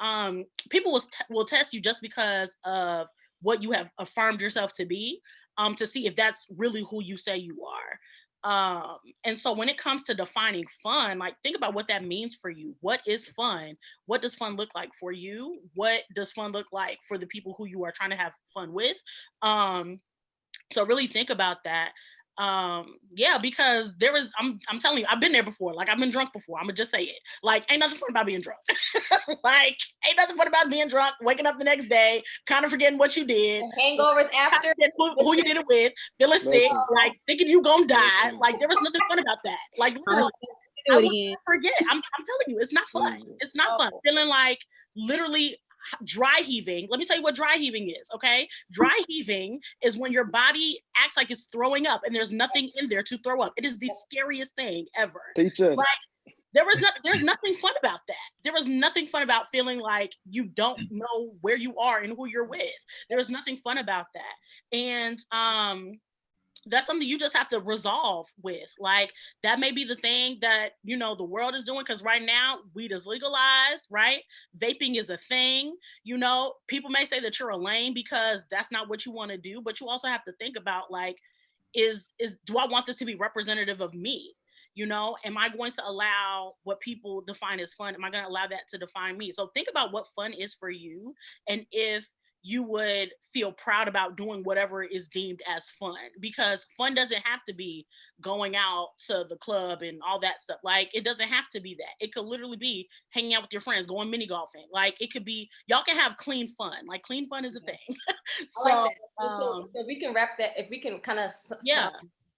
people will test you just because of what you have affirmed yourself to be, to see if that's really who you say you are. And so when it comes to defining fun, like think about what that means for you. What is fun? What does fun look like for you? What does fun look like for the people who you are trying to have fun with? So really think about that. Yeah, because I'm telling you, I've been there before. Like I've been drunk before. I'm gonna just say it. Like ain't nothing fun about being drunk. Like ain't nothing fun about being drunk, waking up the next day, kind of forgetting what you did, Hangovers after, who you did it with, feeling sick, Listen. like thinking you gonna die. Listen. Like there was nothing fun about that. Like Do literally, it I will again. never forget. I'm telling you, it's not fun. Mhm. It's not fun. Feeling like literally dry heaving. Let me tell you what dry heaving is, okay? Dry heaving is when your body acts like it's throwing up and there's nothing in there to throw up. It is the scariest thing ever. Teach us. Right? There's nothing fun about that. There was nothing fun about feeling like you don't know where you are and who you're with. There was nothing fun about that. And that's something you just have to resolve with. Like that may be the thing that, you know, the world is doing, because right now weed is legalized, right? Vaping is a thing. You know, people may say that you're a lame because that's not what you want to do, but you also have to think about like, do I want this to be representative of me? You know, am I going to allow what people define as fun? Am I going to allow that to define me? So think about what fun is for you, and if you would feel proud about doing whatever is deemed as fun, because fun doesn't have to be going out to the club and all that stuff. Like it doesn't have to be that. It could literally be hanging out with your friends, going mini golfing. Like it could be, y'all can have clean fun. Like clean fun is a thing. I like that. So if we can wrap that, if we can kind of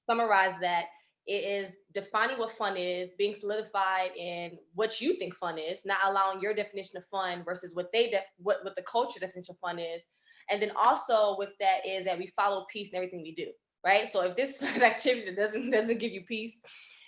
summarize that, it is defining what fun is, being solidified in what you think fun is, not allowing your definition of fun versus what what the culture definition of fun is. And then also with that is that we follow peace in everything we do, right? So if this is an activity that doesn't give you peace,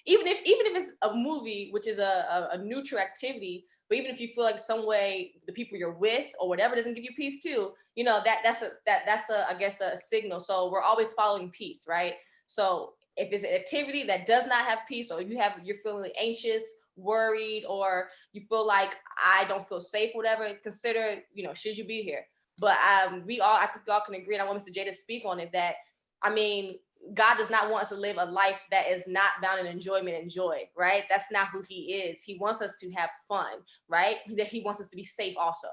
even if it's a movie, which is a neutral activity, but even if you feel like some way the people you're with or whatever doesn't give you peace too, you know, that's I guess a signal. So we're always following peace, right? So if it's an activity that does not have peace, or you're feeling anxious, worried, or you feel like I don't feel safe, whatever, consider, you know, should you be here? But I think we all can agree, and I want Mr. J to speak on it, that, I mean, God does not want us to live a life that is not bound in enjoyment and joy, right? That's not who he is. He wants us to have fun, right? That he wants us to be safe also.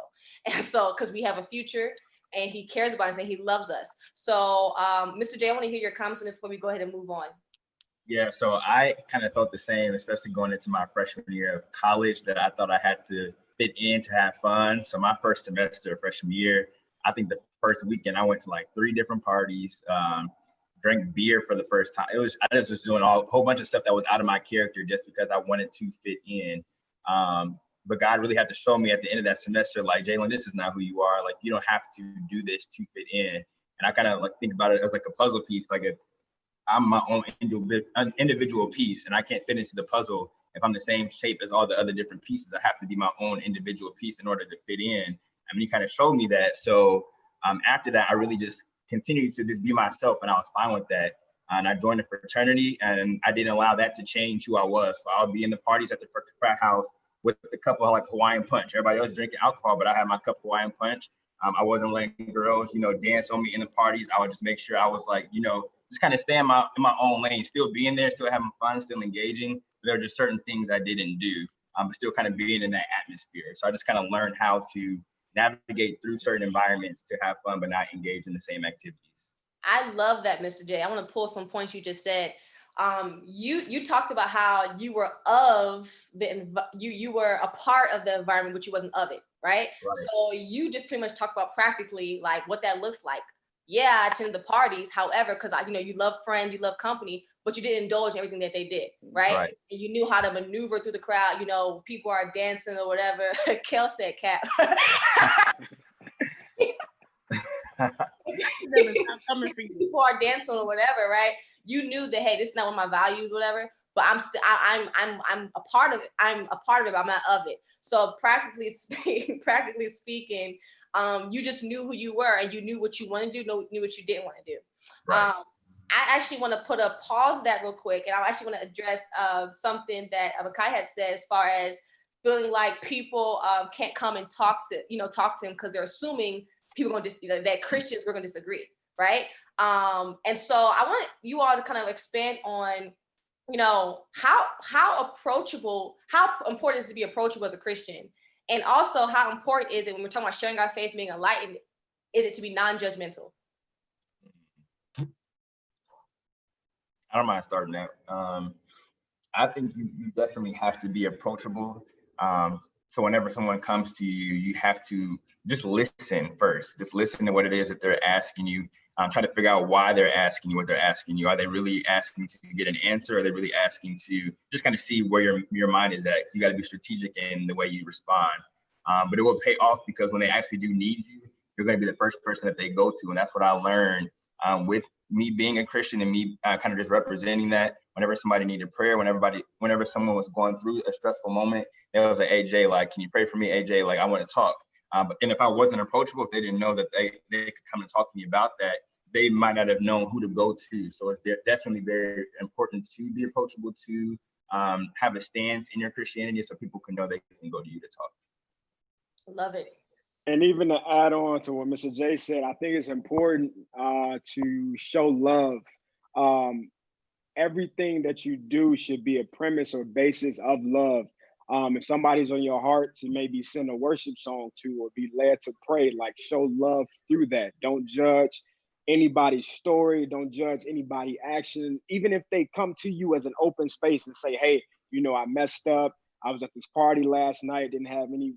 And so, because we have a future, and he cares about us and he loves us. So, Mr. J, I want to hear your comments on this before we go ahead and move on. Yeah, so I kind of felt the same, especially going into my freshman year of college, that I thought I had to fit in to have fun. So my first semester, freshman year, I think the first weekend I went to like 3 different parties, drank beer for the first time. I just was doing a whole bunch of stuff that was out of my character just because I wanted to fit in. But God really had to show me at the end of that semester, like, Jalen, this is not who you are. Like, you don't have to do this to fit in. And I kind of like think about it as like a puzzle piece. Like if I'm my own individual piece and I can't fit into the puzzle, if I'm the same shape as all the other different pieces, I have to be my own individual piece in order to fit in. I mean, he kind of showed me that. So after that, I really just continued to just be myself, and I was fine with that. And I joined a fraternity, and I didn't allow that to change who I was. So I would be in the parties at the frat house with a cup of like Hawaiian punch. Everybody else drinking alcohol, but I had my cup of Hawaiian punch. I wasn't letting girls, you know, dance on me in the parties. I would just make sure I was like, you know, just kind of stay in my own lane, still being there, still having fun, still engaging. But there were just certain things I didn't do, but still kind of being in that atmosphere. So I just kind of learned how to navigate through certain environments to have fun, but not engage in the same activities. I love that, Mr. J. I want to pull some points you just said. You talked about how you were you were a part of the environment, but you wasn't of it, right? So you just pretty much talked about practically like what that looks like. Yeah, I attended the parties, however, because you love friends, you love company, but you didn't indulge in everything that they did, right? And you knew how to maneuver through the crowd. You know, people are dancing or whatever. Kel said, "Cap." People are dancing or whatever, right? You knew that, hey, this is not one of my values, whatever. But I'm a part of it. I'm a part of it, but I'm not of it. So practically speaking, you just knew who you were, and you knew what you wanted to do, knew what you didn't want to do. I actually want to put a pause to that real quick, and I actually want to address something that Abakai had said as far as feeling like people can't come and talk to him because they're assuming people going to that Christians we're going to disagree, right? And so I want you all to kind of expand on, you know, how approachable, how important is it to be approachable as a Christian, and also how important is it when we're talking about sharing our faith, being enlightened, is it to be non-judgmental? I don't mind starting that. I think you definitely have to be approachable. So whenever someone comes to you, you have to just listen first. Just listen to what it is that they're asking you. Try to figure out why they're asking you what they're asking you. Are they really asking to get an answer? Or are they really asking to just kind of see where your mind is at? You got to be strategic in the way you respond. But it will pay off, because when they actually do need you, you're going to be the first person that they go to. And that's what I learned with me being a Christian, and me kind of just representing that. Whenever somebody needed prayer, whenever someone was going through a stressful moment, they was like, AJ, like, can you pray for me? AJ, like, I want to talk. But then if I wasn't approachable, if they didn't know that they could come and talk to me about that, they might not have known who to go to. So it's definitely very important to be approachable, to have a stance in your Christianity, so people can know they can go to you to talk. Love it. And even to add on to what Mr. J said, I think it's important to show love. Everything that you do should be a premise or basis of love. If somebody's on your heart to maybe send a worship song to, or be led to pray, like, show love through that. Don't judge anybody's story. Don't judge anybody's action. Even if they come to you as an open space and say, hey, you know, I messed up. I was at this party last night, didn't have any,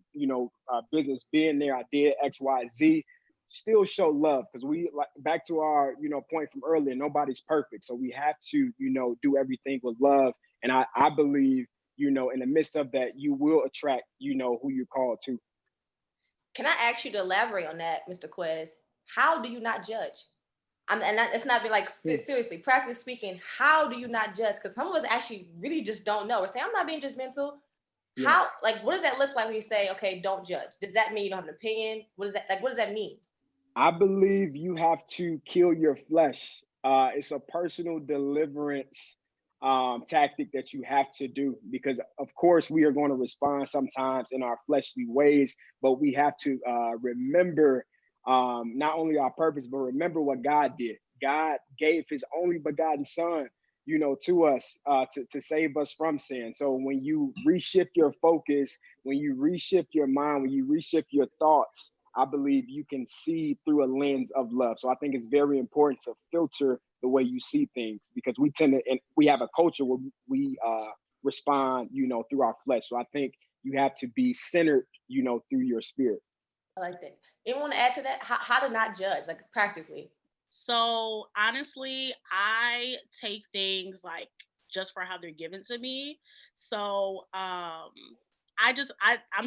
business being there. I did X, Y, Z. Still show love, because we, like, back to our, point from earlier, nobody's perfect. So we have to, do everything with love. And I believe, in the midst of that, you will attract, who you're called to. Can I ask you to elaborate on that, Mr. Quez? How do you not judge? It's not be like, seriously, practically speaking, how do you not judge? Because some of us actually really just don't know. We're saying, I'm not being judgmental. Yeah. How, like, what does that look like when you say, okay, don't judge? Does that mean you don't have an opinion? What does that mean? I believe you have to kill your flesh. It's a personal deliverance tactic that you have to do, because of course we are going to respond sometimes in our fleshly ways, but we have to remember not only our purpose, but remember what God did. God gave his only begotten son, to us to save us from sin. So when you reshift your focus, when you reshift your mind, when you reshift your thoughts, I believe you can see through a lens of love. So I think it's very important to filter the way you see things, because we tend to, and we have a culture where we respond, through our flesh. So I think you have to be centered, through your spirit. I like that. Anyone want to add to that? How to not judge, like, practically? So honestly, I take things like just for how they're given to me. So I'm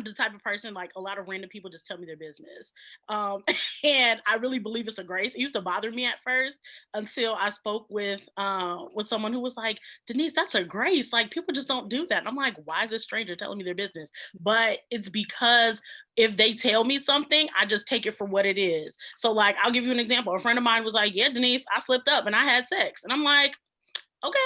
the type of person, like, a lot of random people just tell me their business. And I really believe it's a grace. It used to bother me at first, until I spoke with someone who was like, Denise, that's a grace. Like, people just don't do that. And I'm like, why is this stranger telling me their business? But it's because if they tell me something, I just take it for what it is. So, like, I'll give you an example. A friend of mine was like, yeah, Denise, I slipped up and I had sex. And I'm like, okay,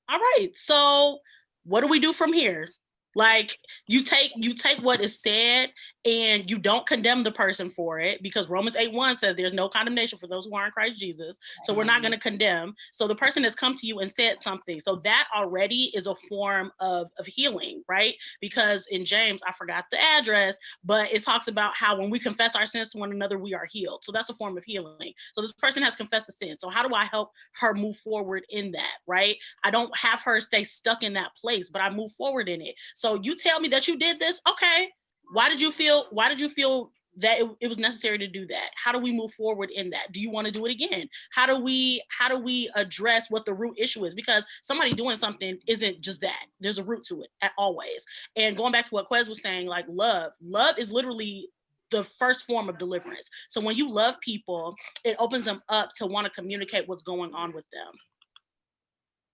all right. So what do we do from here? Like, you take what is said, and you don't condemn the person for it, because Romans 8:1 says there's no condemnation for those who are in Christ Jesus. So we're not going to condemn. So the person has come to you and said something. So that already is a form of healing, right? Because in James, I forgot the address, but it talks about how when we confess our sins to one another, we are healed. So that's a form of healing. So this person has confessed a sin. So how do I help her move forward in that, right? I don't have her stay stuck in that place, but I move forward in it. So you tell me that you did this. Okay. Why did you feel that it was necessary to do that? How do we move forward in that? Do you want to do it again? How do we address what the root issue is? Because somebody doing something isn't just that. There's a root to it always. And going back to what Quez was saying, like, love is literally the first form of deliverance. So when you love people, it opens them up to want to communicate what's going on with them.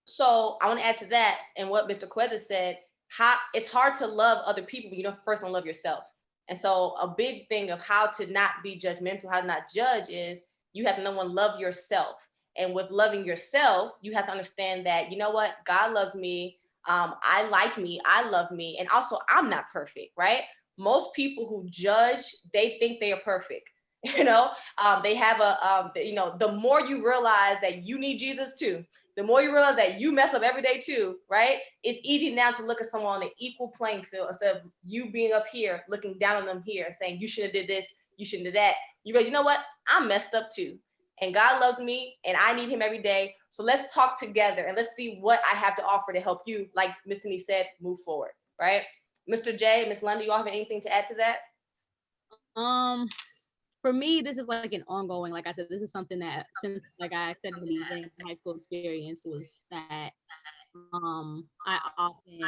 So I want to add to that, and what Mr. Quez has said, how it's hard to love other people, but you first don't love yourself. And so a big thing of how to not be judgmental, how to not judge, is you have to, number one, love yourself. And with loving yourself, you have to understand that, you know what, God loves me. I like me. I love me. And also, I'm not perfect, right? Most people who judge, they think they are perfect. They have the more you realize that you need Jesus too, the more you realize that you mess up every day too, right? It's easy now to look at someone on an equal playing field instead of you being up here looking down on them here and saying you should have did this, you shouldn't do that. You go, you know what? I'm messed up too, and God loves me, and I need Him every day. So let's talk together and let's see what I have to offer to help you, like Ms. Denise said, move forward, right? Mr. J, Ms. Lundy, you all have anything to add to that? For me, this is like an ongoing, like I said, this is something that since, like I said in the beginning, my high school experience was that I often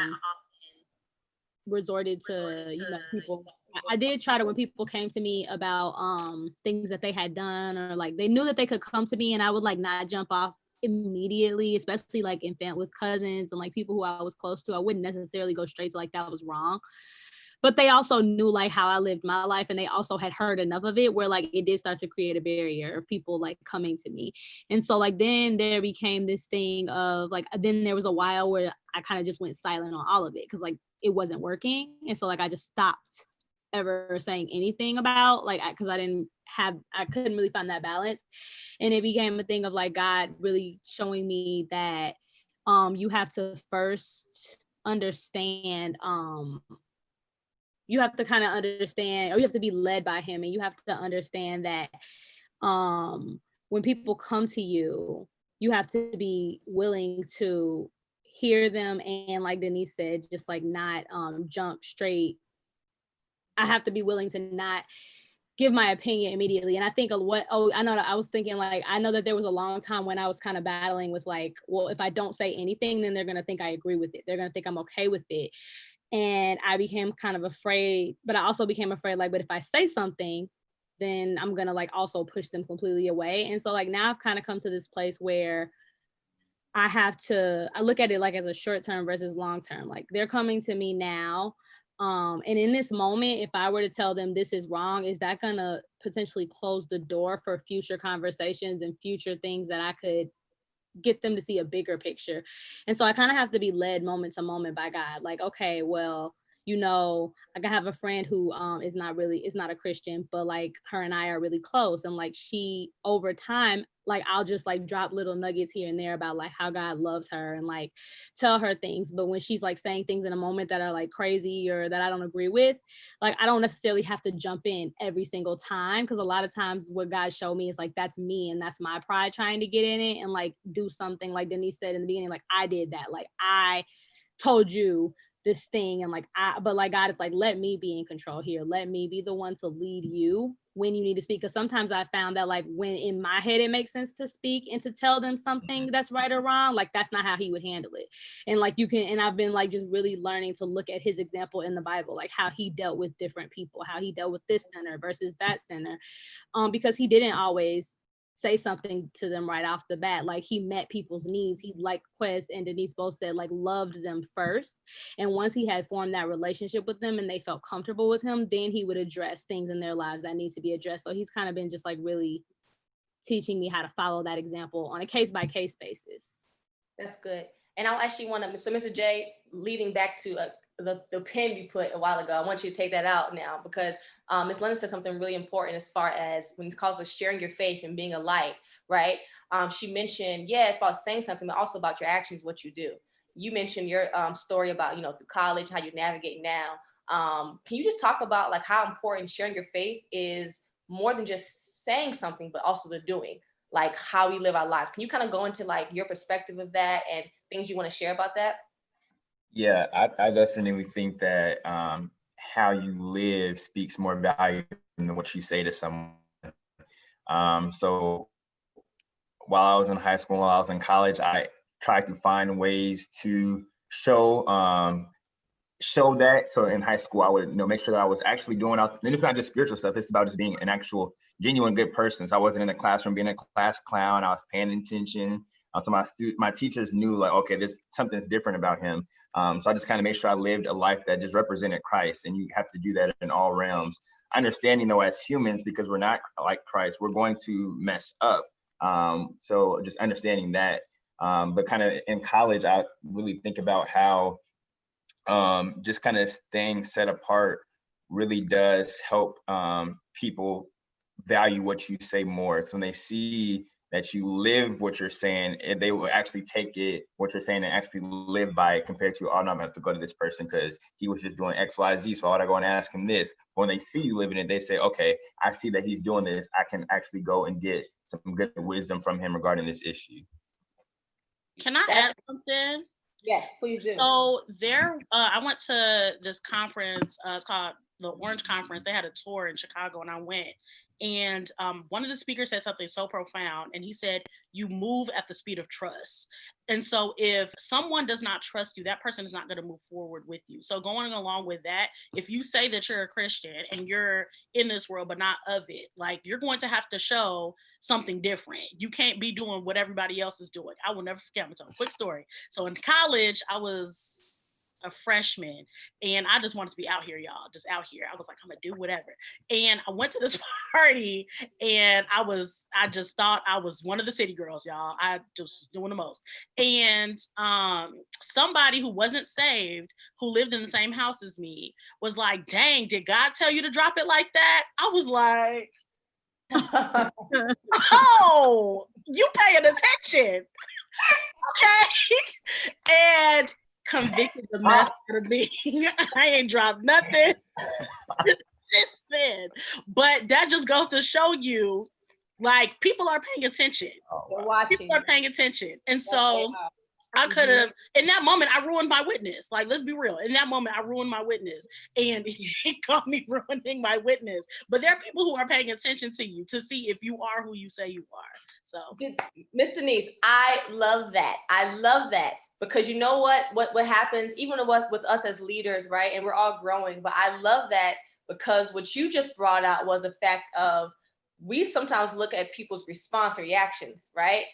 resorted to, people. I did try to, when people came to me about things that they had done, or like they knew that they could come to me, and I would like not jump off immediately, especially like with cousins and like people who I was close to. I wouldn't necessarily go straight to like that was wrong. But they also knew like how I lived my life, and they also had heard enough of it where like it did start to create a barrier of people like coming to me. And so like then there became this thing of like, then there was a while where I kind of just went silent on all of it because like it wasn't working. And so like I just stopped ever saying anything about like, because I couldn't really find that balance. And it became a thing of like God really showing me that you have to first understand, you have to kind of understand, or you have to be led by Him, and you have to understand that when people come to you, you have to be willing to hear them, and like Denise said, just like not jump straight. I have to be willing to not give my opinion immediately. And I think of I was thinking like, I know that there was a long time when I was kind of battling with like, well, if I don't say anything, then they're going to think I agree with it. They're going to think I'm okay with it. And I became kind of afraid, but I also became afraid like, but if I say something, then I'm gonna like also push them completely away. And so like now I've kind of come to this place where I look at it like as a short term versus long term. Like they're coming to me now. And in this moment, if I were to tell them this is wrong, is that gonna potentially close the door for future conversations and future things that I could get them to see a bigger picture? And so I kind of have to be led moment to moment by God. Like, okay, well, like I have a friend who is not a Christian, but like her and I are really close. And like she, over time, like I'll just like drop little nuggets here and there about like how God loves her and like tell her things. But when she's like saying things in a moment that are like crazy or that I don't agree with, like I don't necessarily have to jump in every single time, because a lot of times what God showed me is like that's me and that's my pride trying to get in it and like do something like Denise said in the beginning, like I did that, like I told you this thing, and like but like God is like, let me be in control here, let me be the one to lead you when you need to speak. Because sometimes I found that like when in my head it makes sense to speak and to tell them something that's right or wrong, like that's not how He would handle it. And like and I've been like just really learning to look at His example in the Bible, like how He dealt with different people, how He dealt with this sinner versus that sinner, because He didn't always say something to them right off the bat. Like He met people's needs. He, like Quest and Denise both said, like loved them first. And once He had formed that relationship with them and they felt comfortable with Him, then He would address things in their lives that needs to be addressed. So He's kind of been just like really teaching me how to follow that example on a case by case basis. That's good. And I'll actually want to, so Mr. J, leading back to the pin you put a while ago, I want you to take that out now, because Ms. London said something really important as far as when it calls us sharing your faith and being a light, right? She mentioned, yeah, it's about saying something, but also about your actions, what you do. You mentioned your story about, through college, how you navigate now. Can you just talk about like how important sharing your faith is, more than just saying something, but also the doing? Like how we live our lives. Can you kind of go into like your perspective of that and things you want to share about that? Yeah, I definitely think that how you live speaks more value than what you say to someone. So while I was in high school, while I was in college, I tried to find ways to show that. So in high school, I would make sure that I was actually doing out. And it's not just spiritual stuff. It's about just being an actual genuine good person. So I wasn't in the classroom being a class clown. I was paying attention. So my teachers knew like, okay, there's something's different about him. So I just kind of made sure I lived a life that just represented Christ. And you have to do that in all realms. Understanding though, as humans, because we're not like Christ, we're going to mess up. So just understanding that. But kind of in college, I really think about how just kind of staying set apart really does help people value what you say more. So when they see that you live what you're saying, and they will actually take it, what you're saying, and actually live by it compared to, oh no, I'm gonna have to go to this person because he was just doing X, Y, Z. So why would I go and ask him this? But when they see you living it, they say, okay, I see that he's doing this. I can actually go and get some good wisdom from him regarding this issue. Can I add something? Yes, please do. So I went to this conference, it's called the Orange Conference. They had a tour in Chicago and I went. And one of the speakers said something so profound, and he said, you move at the speed of trust. And so if someone does not trust you, that person is not going to move forward with you. So going along with that, if you say that you're a Christian and you're in this world, but not of it, like you're going to have to show something different. You can't be doing what everybody else is doing. I will never forget, I'm gonna tell a quick story. So in college, I was a freshman and I just wanted to be out here, y'all, just out here. I was like, I'm gonna do whatever. And I went to this party and I just thought I was one of the city girls, y'all. I just was doing the most. And somebody who wasn't saved, who lived in the same house as me, was like, dang, did God tell you to drop it like that? I was like, oh, you paying attention. Okay. And convicted the mess out of me. I ain't dropped nothing since then. But that just goes to show you, like, people are paying attention. They're watching. People are paying attention. And so I could have, in that moment, I ruined my witness. Like, let's be real. In that moment, I ruined my witness. And he called me ruining my witness. But there are people who are paying attention to you to see if you are who you say you are. So, Miss Denise, I love that. I love that. Because you know what happens, even with us as leaders, right? And we're all growing, but I love that because what you just brought out was the fact of we sometimes look at people's response and reactions, right?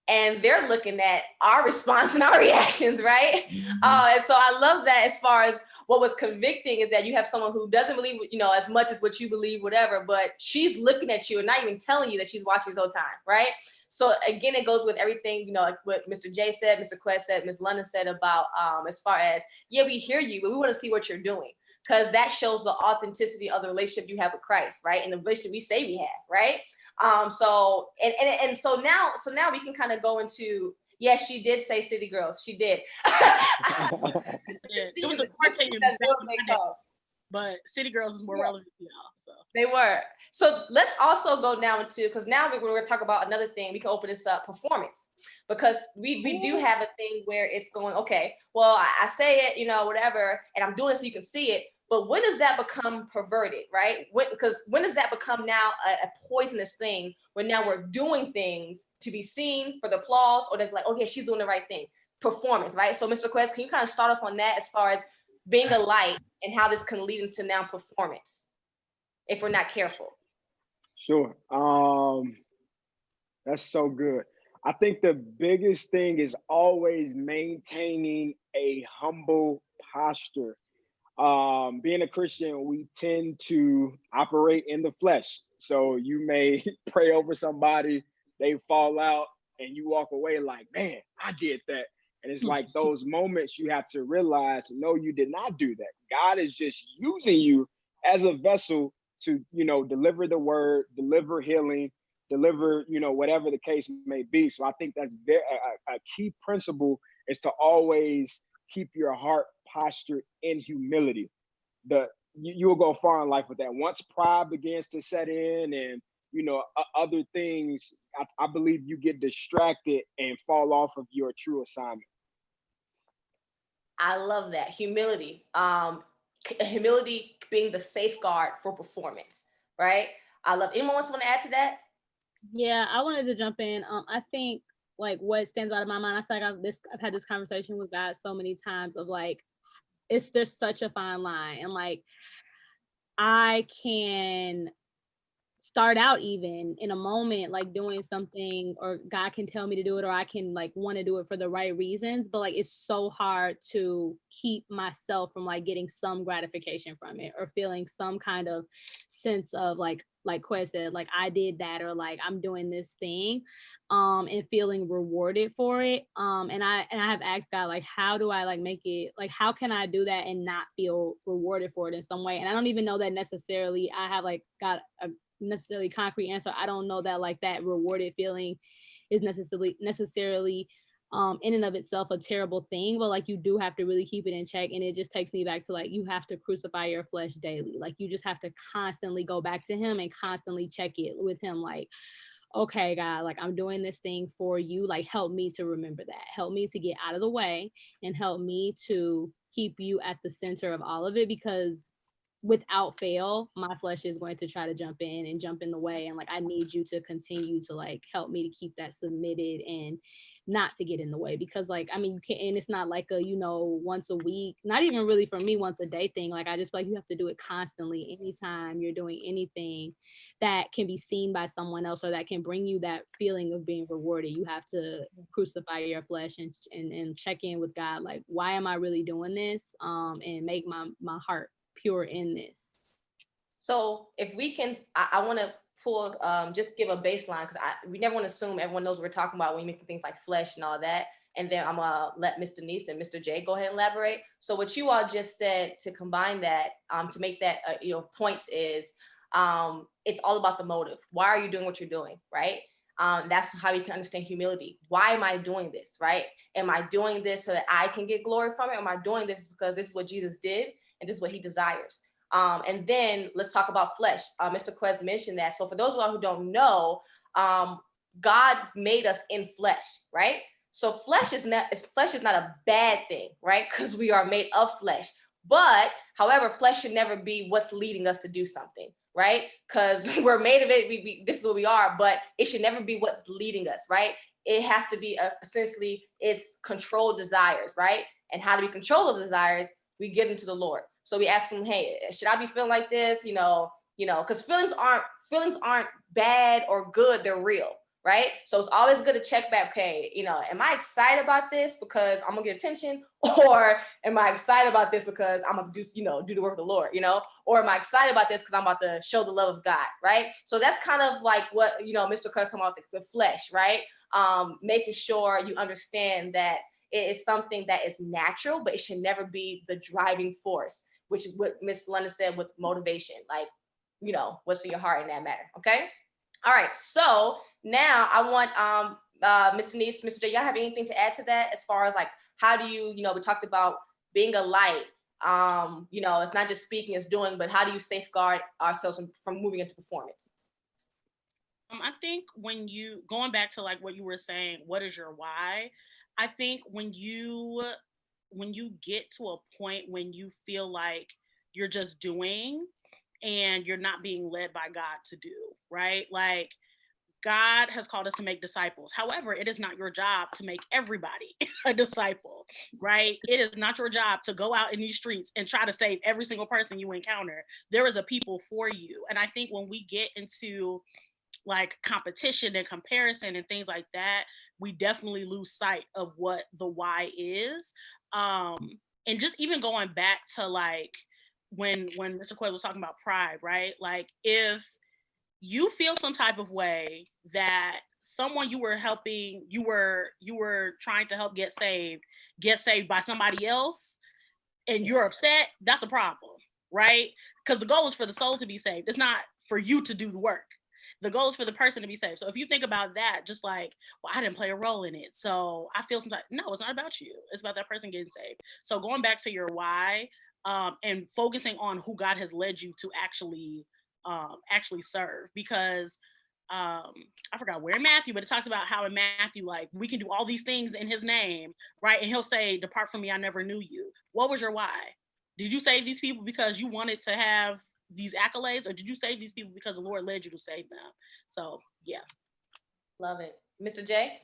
And they're looking at our response and our reactions, right? And so I love that. As far as what was convicting is that you have someone who doesn't believe, as much as what you believe, whatever, but she's looking at you and not even telling you that she's watching this whole time, right? So again, it goes with everything, like what Mr. J said, Mr. Quest said, Ms. London said about as far as, yeah, we hear you, but we want to see what you're doing, because that shows the authenticity of the relationship you have with Christ, right? And the relationship we say we have, right? So now we can kind of go into, yes, she did say City Girls, she did. it was a court case, but City Girls is more relevant to y'all. So they were. So let's also go now into, because now we're going to talk about another thing. We can open this up, performance, because we do have a thing where it's going, okay, well, I say it, whatever, and I'm doing it so you can see it. But when does that become perverted, right? Because when does that become now a poisonous thing, when now we're doing things to be seen for the applause, or they're like, okay, she's doing the right thing, performance, right? So Mr. Quest, can you kind of start off on that as far as being a light and how this can lead into now performance if we're not careful? Sure. That's so good. I think the biggest thing is always maintaining a humble posture. Being a Christian, we tend to operate in the flesh. So you may pray over somebody, they fall out, and you walk away like, man, I did that. And it's like those moments you have to realize, no, you did not do that. God is just using you as a vessel to, deliver the word, deliver healing, deliver, whatever the case may be. So I think that's a key principle, is to always keep your heart postured in humility. You will go far in life with that. Once pride begins to set in and, other things, I believe you get distracted and fall off of your true assignment. I love that. Humility. Humility being the safeguard for performance, right? I love. Anyone else want to add to that? Yeah, I wanted to jump in. I think like what stands out of my mind, I feel like I've had this conversation with God so many times of like, there's such a fine line, and like I can start out even in a moment like doing something, or God can tell me to do it, or I can like want to do it for the right reasons, but like it's so hard to keep myself from like getting some gratification from it, or feeling some kind of sense of like Quest said, like I did that, or like I'm doing this thing, and feeling rewarded for it. And I have asked God, like, how do I like make it, like, how can I do that and not feel rewarded for it in some way? And I don't even know that necessarily I have like got a necessarily concrete answer. I don't know that like that rewarded feeling is necessarily in and of itself a terrible thing, but like you do have to really keep it in check. And it just takes me back to like you have to crucify your flesh daily. Like you just have to constantly go back to him and constantly check it with him, like, okay, God, like I'm doing this thing for you, like help me to remember that, help me to get out of the way, and help me to keep you at the center of all of it, because without fail my flesh is going to try to jump in and jump in the way, and like I need you to continue to like help me to keep that submitted and not to get in the way, because like I mean you can't, and it's not like a, you know, once a week, not even really for me once a day thing. Like I just feel like you have to do it constantly. Anytime you're doing anything that can be seen by someone else or that can bring you that feeling of being rewarded, you have to crucify your flesh and check in with God, like why am I really doing this, and make my heart pure in this. So if we can, I want to pull, just give a baseline, because we never want to assume everyone knows what we're talking about when you make things like flesh and all that. And then I'm gonna let Mr. Denise and Mr. J go ahead and elaborate. So what you all just said, to combine that, to make that, points is, it's all about the motive. Why are you doing what you're doing, right? That's how you can understand humility. Why am I doing this, right? Am I doing this so that I can get glory from it? Am I doing this because this is what Jesus did and this is what he desires? And then let's talk about flesh. Mr. Quez mentioned that. So for those of you who don't know, God made us in flesh, right? So flesh is not a bad thing, right? Because we are made of flesh. But however, flesh should never be what's leading us to do something, right? Because we're made of it. This is what we are, but it should never be what's leading us, right? It has to be essentially it's controlled desires, right? And how do we control those desires? We give them to the Lord. So we ask him, hey, should I be feeling like this? Because feelings aren't bad or good, they're real, right? So it's always good to check back, okay, am I excited about this because I'm gonna get attention? Or am I excited about this because I'm gonna do the work of the Lord, or am I excited about this because I'm about to show the love of God, right? So that's kind of like what, Mr. Curse come out with the flesh, right? Making sure you understand that it is something that is natural, but it should never be the driving force, which is what Miss London said with motivation, like, what's in your heart in that matter, okay? All right, so now I want Ms. Denise, Mr. J, y'all have anything to add to that as far as like, how do you, we talked about being a light, it's not just speaking, it's doing, but how do you safeguard ourselves from moving into performance? I think going back to like what you were saying, what is your why? I think when you get to a point when you feel like you're just doing and you're not being led by God to do, right? Like God has called us to make disciples. However, it is not your job to make everybody a disciple, right? It is not your job to go out in these streets and try to save every single person you encounter. There is a people for you. And I think when we get into like competition and comparison and things like that, we definitely lose sight of what the why is. And just even going back to like when Mr. Quayle was talking about pride, right? Like if you feel some type of way that someone you were helping, you were trying to help get saved by somebody else, and you're upset, that's a problem, right? Because the goal is for the soul to be saved. It's not for you to do the work. The goal is for the person to be saved. So if you think about that, just like, well, I didn't play a role in it, so I feel something. No, it's not about you. It's about that person getting saved. So going back to your why, and focusing on who God has led you to actually serve, because I forgot where in Matthew, but it talks about how in Matthew, like, we can do all these things in his name, right? And he'll say, depart from me, I never knew you. What was your why? Did you save these people because you wanted to have these accolades, or did you save these people because the Lord led you to save them? So yeah. Love it. Mr. J?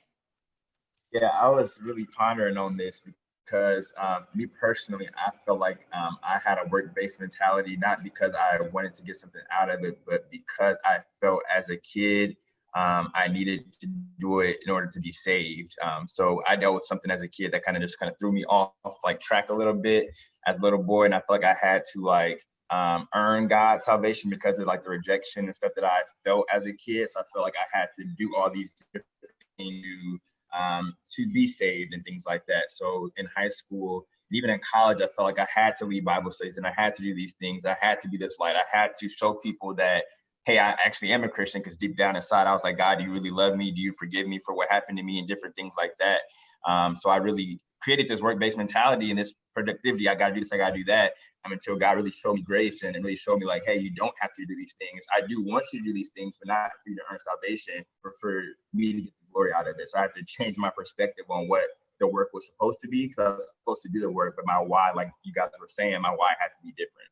Yeah, I was really pondering on this because me personally, I felt like I had a work-based mentality, not because I wanted to get something out of it, but because I felt as a kid I needed to do it in order to be saved. So I dealt with something as a kid that kind of threw me off like track a little bit as a little boy, and I felt like I had to like earn God's salvation because of like the rejection and stuff that I felt as a kid. So I felt like I had to do all these different things to be saved and things like that. So in high school, even in college, I felt like I had to lead Bible studies and I had to do these things. I had to be this light. I had to show people that hey, I actually am a Christian, because deep down inside, I was like, God, do you really love me? Do you forgive me for what happened to me, and different things like that? So I really created this work-based mentality and this productivity. I got to do this, I got to do that, until God really showed me grace and really showed me like, hey, you don't have to do these things. I do want you to do these things, but not for you to earn salvation, but for me to get the glory out of it. So I have to change my perspective on what the work was supposed to be, because I was supposed to do the work, but my why, like you guys were saying, my why had to be different.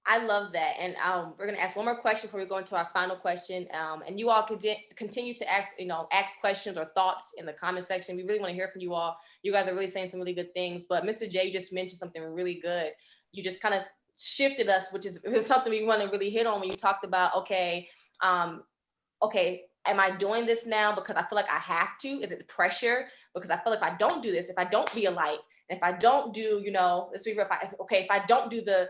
I love that. And we're going to ask one more question before we go into our final question. And you all could continue to ask questions or thoughts in the comment section. We really want to hear from you all. You guys are really saying some really good things. But Mr. J, you just mentioned something really good. You just kind of shifted us, which is something we want to really hit on when you talked about, okay, am I doing this now because I feel like I have to? Is it pressure? Because I feel like if I don't do this, if I don't be a light, if I don't do, let's be real, if I don't do the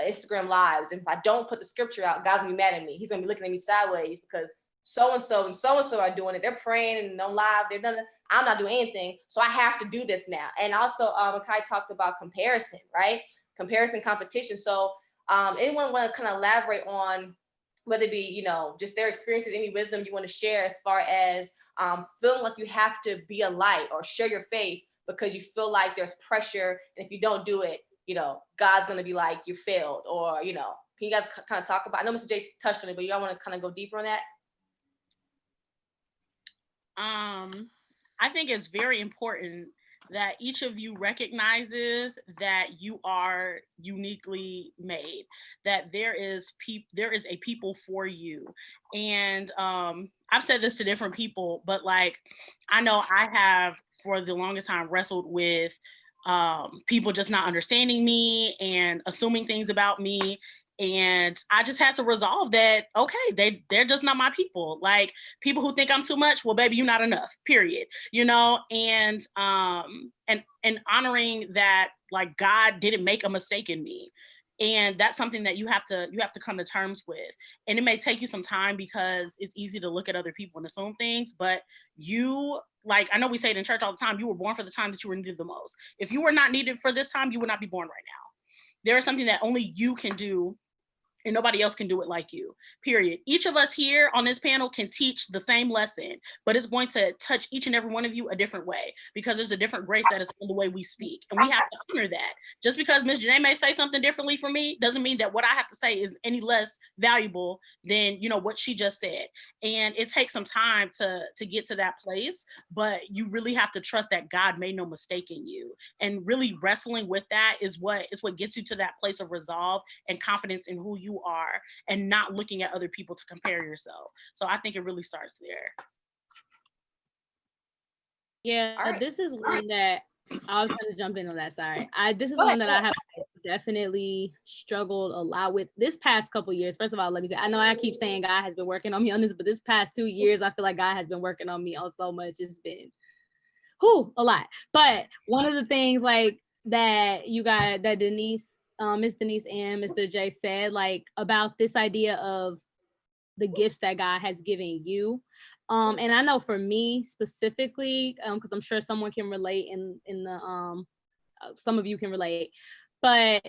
Instagram lives, and if I don't put the scripture out, God's gonna be mad at me. He's gonna be looking at me sideways because so-and-so and so-and-so are doing it. They're praying and on live, I'm not doing anything. So I have to do this now. And also, Kai talked about comparison, right? Comparison, competition. So anyone want to kind of elaborate on whether it be, just their experiences, any wisdom you want to share as far as feeling like you have to be a light or share your faith because you feel like there's pressure, and if you don't do it, God's gonna be like, you failed, or can you guys kind of talk about? I know Mr. J touched on it, but y'all want to kind of go deeper on that? I think it's very important that each of you recognizes that you are uniquely made, that there is a people for you. And I've said this to different people, but like, I know I have for the longest time wrestled with people just not understanding me and assuming things about me. And I just had to resolve that, okay, they're just not my people. Like, people who think I'm too much, well, baby, you're not enough, period. And honoring that, like, God didn't make a mistake in me. And that's something that you have to come to terms with. And it may take you some time because it's easy to look at other people and assume things, but like, I know we say it in church all the time, you were born for the time that you were needed the most. If you were not needed for this time, you would not be born right now. There is something that only you can do, and nobody else can do it like you, period. Each of us here on this panel can teach the same lesson, but it's going to touch each and every one of you a different way, because there's a different grace that is in the way we speak. And we have to honor that. Just because Ms. Janae may say something differently from me doesn't mean that what I have to say is any less valuable than, what she just said. And it takes some time to get to that place, but you really have to trust that God made no mistake in you. And really wrestling with that is what gets you to that place of resolve and confidence in who you are, and not looking at other people to compare yourself. So I think it really starts there. Yeah, All right. This is one that I was going to jump in on that. Sorry. This is Go one ahead. that I have definitely struggled a lot with this past couple years. First of all, let me say, I know I keep saying God has been working on me on this, but this past 2 years, I feel like God has been working on me on so much. It's been a lot. But one of the things like that Denise, Miss Denise and Mr. J said, like, about this idea of the gifts that God has given you. And I know for me specifically, because I'm sure someone can relate in the some of you can relate, but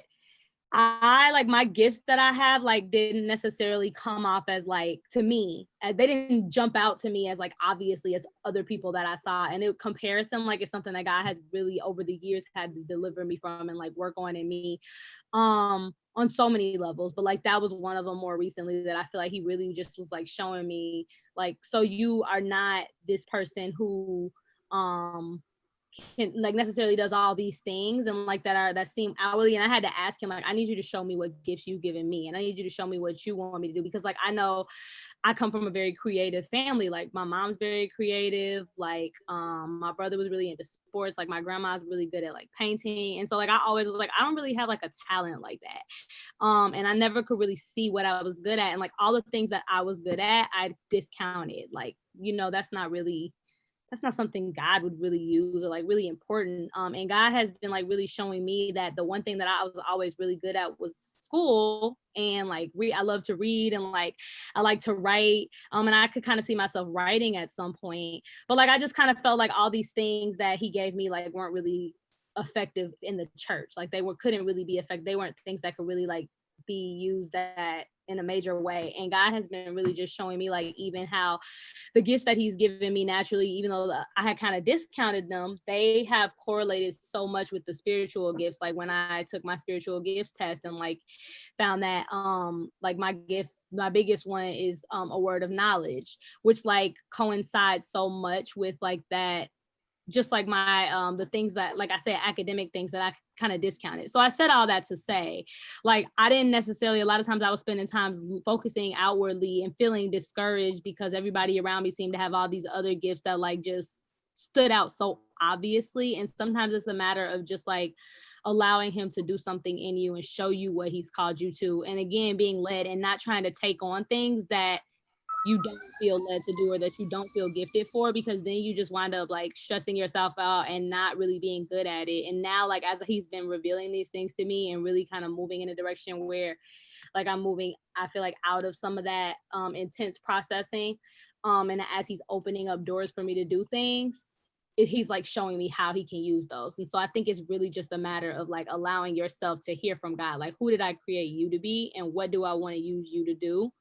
I like my gifts that I have like didn't necessarily come off as like, to me, they didn't jump out to me as like obviously as other people that I saw. And it comparison, like, it's something that God has really over the years had to deliver me from and like work on in me on so many levels. But like that was one of them more recently that I feel like he really just was like showing me like, so you are not this person who can like necessarily does all these things and like that seem outwardly. And I had to ask him, like, I need you to show me what gifts you've given me, and I need you to show me what you want me to do, because like I know I come from a very creative family. Like my mom's very creative, like my brother was really into sports, like my grandma's really good at like painting, and so like I always was like, I don't really have like a talent like that, and I never could really see what I was good at, and like all the things that I was good at I discounted, like, that's not something God would really use or like really important. And God has been like really showing me that the one thing that I was always really good at was school, and like I love to read, and like I like to write. And I could kind of see myself writing at some point, but like I just kind of felt like all these things that he gave me like weren't really effective in the church. Like couldn't really be effective. They weren't things that could really like be used at in a major way. And God has been really just showing me like even how the gifts that he's given me naturally, even though I had kind of discounted them, they have correlated so much with the spiritual gifts. Like when I took my spiritual gifts test and like found that like my biggest one is a word of knowledge, which like coincides so much with like that, just like my the things that, like I said, academic things that I kind of discounted. So I said all that to say, like, I didn't necessarily, a lot of times I was spending times focusing outwardly and feeling discouraged because everybody around me seemed to have all these other gifts that like just stood out so obviously. And sometimes it's a matter of just like allowing him to do something in you and show you what he's called you to. And again, being led and not trying to take on things that you don't feel led to do or that you don't feel gifted for, because then you just wind up like stressing yourself out and not really being good at it. And now, like, as he's been revealing these things to me and really kind of moving in a direction where like I'm moving, I feel like out of some of that intense processing, and as he's opening up doors for me to do things, he's like showing me how he can use those. And so I think it's really just a matter of like allowing yourself to hear from God, like, who did I create you to be and what do I want to use you to do?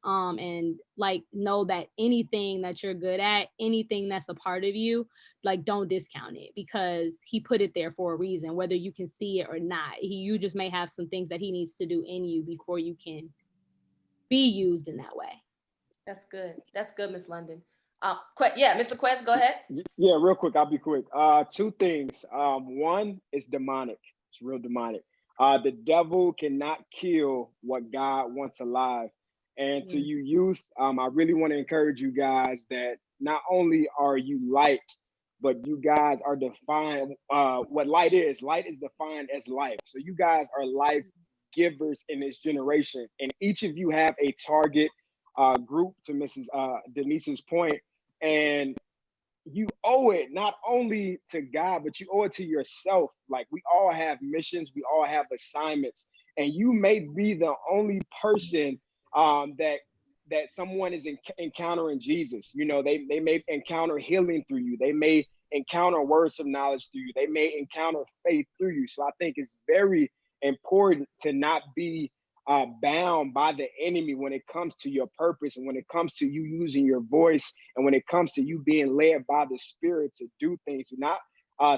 And like know that anything that you're good at, anything that's a part of you, like don't discount it, because he put it there for a reason, whether you can see it or not. You just may have some things that he needs to do in you before you can be used in that way. That's good. That's good, Miss London. Yeah, Mr. Quest, go ahead. Yeah, real quick, I'll be quick. Two things. One is demonic. It's real demonic. The devil cannot kill what God wants alive. And to you youth, I really want to encourage you guys that not only are you light, but you guys are defined, what light is. Light is defined as life. So you guys are life givers in this generation. And each of you have a target group, to Mrs. Denise's point. And you owe it not only to God, but you owe it to yourself. Like, we all have missions, we all have assignments, and you may be the only person that someone is encountering Jesus. You know, they may encounter healing through you. They may encounter words of knowledge through you. They may encounter faith through you. So I think it's very important to not be bound by the enemy when it comes to your purpose, and when it comes to you using your voice, and when it comes to you being led by the Spirit to do things. Do not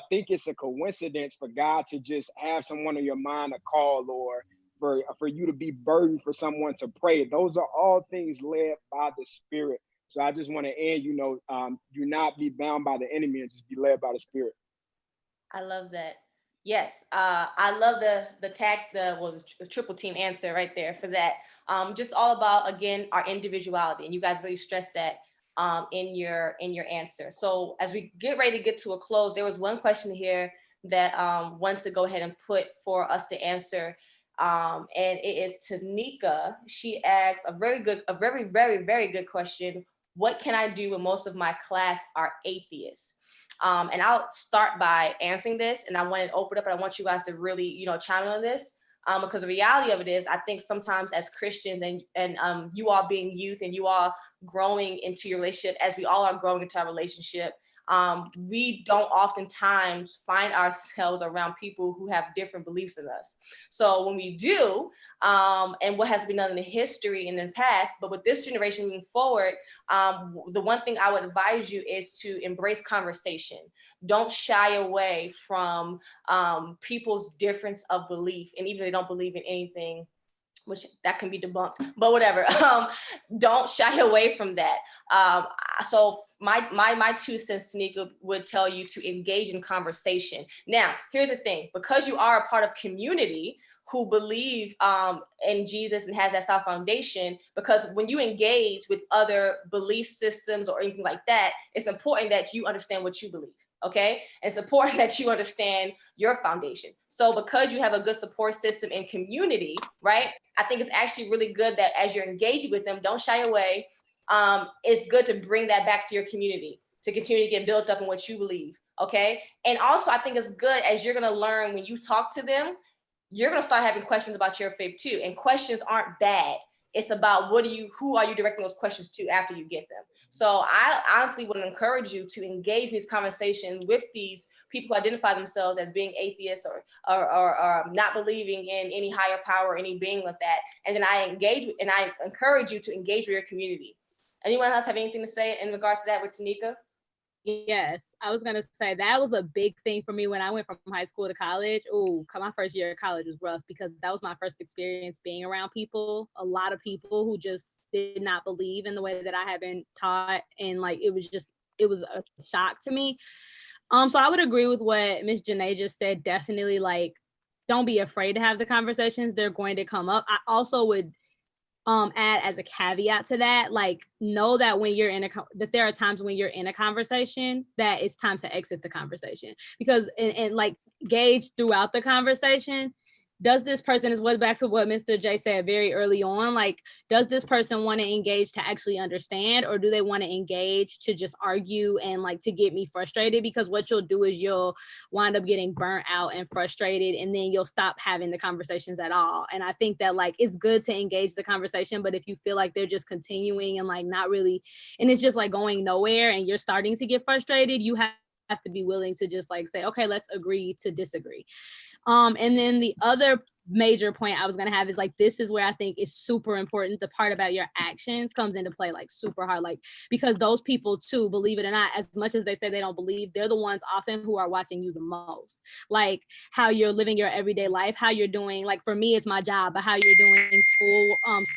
think it's a coincidence for God to just have someone in your mind to call, or for you to be burdened for someone to pray. Those are all things led by the Spirit. So I just want to end, do not be bound by the enemy and just be led by the Spirit. I love that. Yes, I love the triple team answer right there for that. Just all about, again, our individuality, and you guys really stressed that in your answer. So as we get ready to get to a close, there was one question here that wanted to go ahead and put for us to answer, and it is Tanika. She asks a very, very good question. What can I do when most of my class are atheists? And I'll start by answering this, and I want to open up, and I want you guys to really, chime in on this, because the reality of it is, I think sometimes as Christians and you all being youth and you all growing into your relationship, as we all are growing into our relationship, we don't oftentimes find ourselves around people who have different beliefs than us. So when we do, and what has been done in the history and in the past, but with this generation moving forward, the one thing I would advise you is to embrace conversation. Don't shy away from people's difference of belief, and even if they don't believe in anything, which that can be debunked, but whatever. Don't shy away from that. So my 2 cents, Tanika, would tell you to engage in conversation. Now, here's the thing: because you are a part of community who believe in Jesus and has that solid foundation, because when you engage with other belief systems or anything like that, it's important that you understand what you believe. Okay. And it's important that you understand your foundation. So because you have a good support system and community, right? I think it's actually really good that as you're engaging with them, don't shy away. It's good to bring that back to your community to continue to get built up in what you believe. Okay. And also I think it's good, as you're going to learn when you talk to them, you're going to start having questions about your faith too. And questions aren't bad. It's about who are you directing those questions to after you get them. So I honestly would encourage you to engage these conversations with these people who identify themselves as being atheists or not believing in any higher power, any being like that. And then I encourage you to engage with your community. Anyone else have anything to say in regards to that with Tanika? Yes, I was gonna say that was a big thing for me when I went from high school to college. Oh, my first year of college was rough because that was my first experience being around people, a lot of people who just did not believe in the way that I had been taught, and like it was a shock to me. So I would agree with what Miss Janae just said. Definitely, like, don't be afraid to have the conversations. They're going to come up. I also would add as a caveat to that, like, know that when you're that there are times when you're in a conversation that it's time to exit the conversation, because and like gauge throughout the conversation, does this person, is what back to what Mr. J said very early on, like, does this person want to engage to actually understand, or do they want to engage to just argue and like to get me frustrated? Because what you'll do is you'll wind up getting burnt out and frustrated, and then you'll stop having the conversations at all. And I think that like it's good to engage the conversation, but if you feel like they're just continuing and like not really, and it's just like going nowhere and you're starting to get frustrated, you have to be willing to just like say, okay, let's agree to disagree. And then the other major point I was gonna have is like, this is where I think it's super important. The part about your actions comes into play like super hard, like, because those people too, believe it or not, as much as they say they don't believe, they're the ones often who are watching you the most. Like how you're living your everyday life, how you're doing, like for me, it's my job, but how you're doing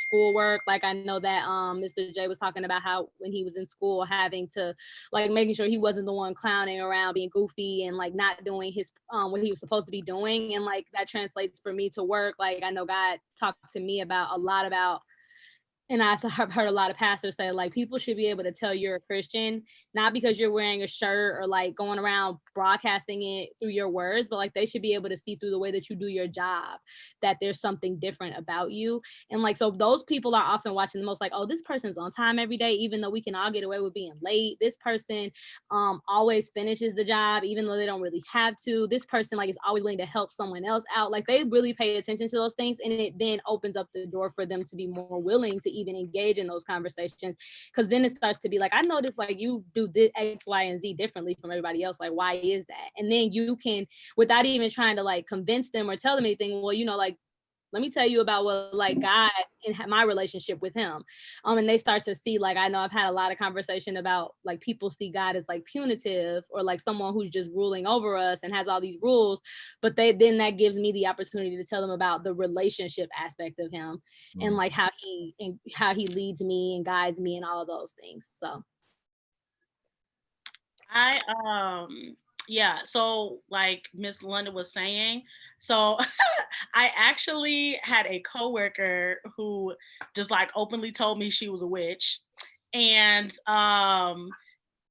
schoolwork. Like I know that Mr. J was talking about how when he was in school having to like making sure he wasn't the one clowning around being goofy and like not doing his what he was supposed to be doing, and like that translates for me to work. Like I know God talked to me about a lot about, and I've heard a lot of pastors say like people should be able to tell you're a Christian, not because you're wearing a shirt or like going around broadcasting it through your words, but like they should be able to see through the way that you do your job that there's something different about you. And like, so those people are often watching the most, like, oh, this person's on time every day, even though we can all get away with being late. This person always finishes the job, even though they don't really have to. This person like is always willing to help someone else out. Like they really pay attention to those things, and it then opens up the door for them to be more willing to even engage in those conversations, because then it starts to be like, I noticed like you do this X, Y, and Z differently from everybody else. Like, why is that? And then you can, without even trying to like convince them or tell them anything, well, you know, like, let me tell you about what like God and my relationship with him. And they start to see, like, I know I've had a lot of conversation about like people see God as like punitive or like someone who's just ruling over us and has all these rules, but then that gives me the opportunity to tell them about the relationship aspect of him and like how he leads me and guides me and all of those things. So Yeah, so like Miss London was saying, so I actually had a coworker who just like openly told me she was a witch. And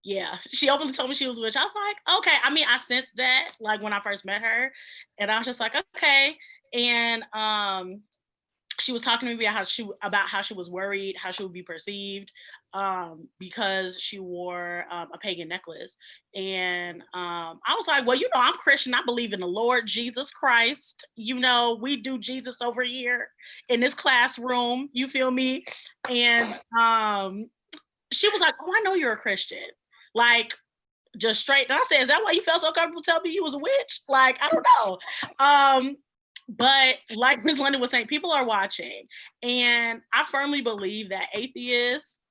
yeah, she openly told me she was a witch. I was like, okay. I mean, I sensed that like when I first met her, and I was just like, okay. And she was talking to me about how she was worried, how she would be perceived because she wore a pagan necklace. And I was like, well, you know, I'm Christian. I believe in the Lord Jesus Christ. You know, we do Jesus over here in this classroom. You feel me? And she was like, oh, I know you're a Christian. Like, just straight. And I said, is that why you felt so comfortable telling me you was a witch? Like, I don't know. But like Ms. London was saying, people are watching. And I firmly believe that atheists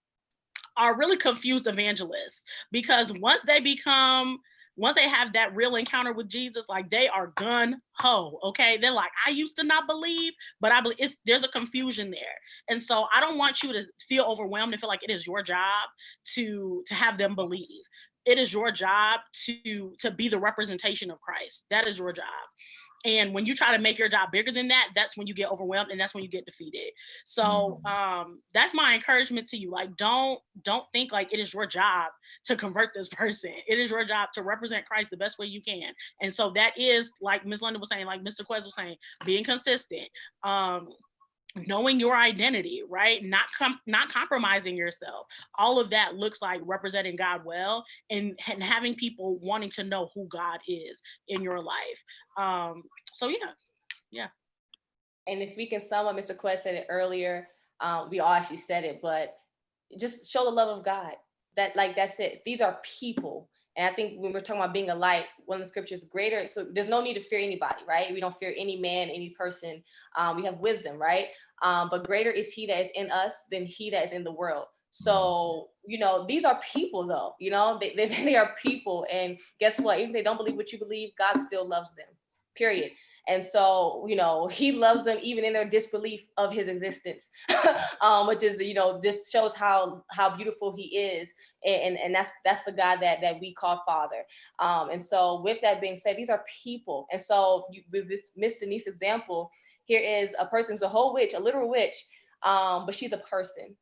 are really confused evangelists, because once they have that real encounter with Jesus, like they are gun ho, okay? They're like, I used to not believe, but I believe. There's a confusion there. And so I don't want you to feel overwhelmed and feel like it is your job to have them believe. It is your job to be the representation of Christ. That is your job. And when you try to make your job bigger than that, that's when you get overwhelmed and that's when you get defeated. So that's my encouragement to you. Like, don't think like it is your job to convert this person. It is your job to represent Christ the best way you can. And so that is, like Ms. London was saying, like Mr. Quez was saying, being consistent, knowing your identity, right? Not compromising yourself. All of that looks like representing God well and having people wanting to know who God is in your life. So yeah. And if we can sum up, Mr. Quest said it earlier, We all actually said it, but just show the love of God. That's it. These are people. And I think when we're talking about being a light, one of the scriptures greater, so there's no need to fear anybody, right? We don't fear any man, any person. We have wisdom, right? But greater is he that is in us than he that is in the world. So, these are people though, they are people. And guess what? Even if they don't believe what you believe, God still loves them, period. And so, he loves them even in their disbelief of his existence, which is, this shows how beautiful he is. And that's the God that we call Father. And so with that being said, these are people. And so with this Miss Denise example, here is a person who's a whole witch, a literal witch, but she's a person.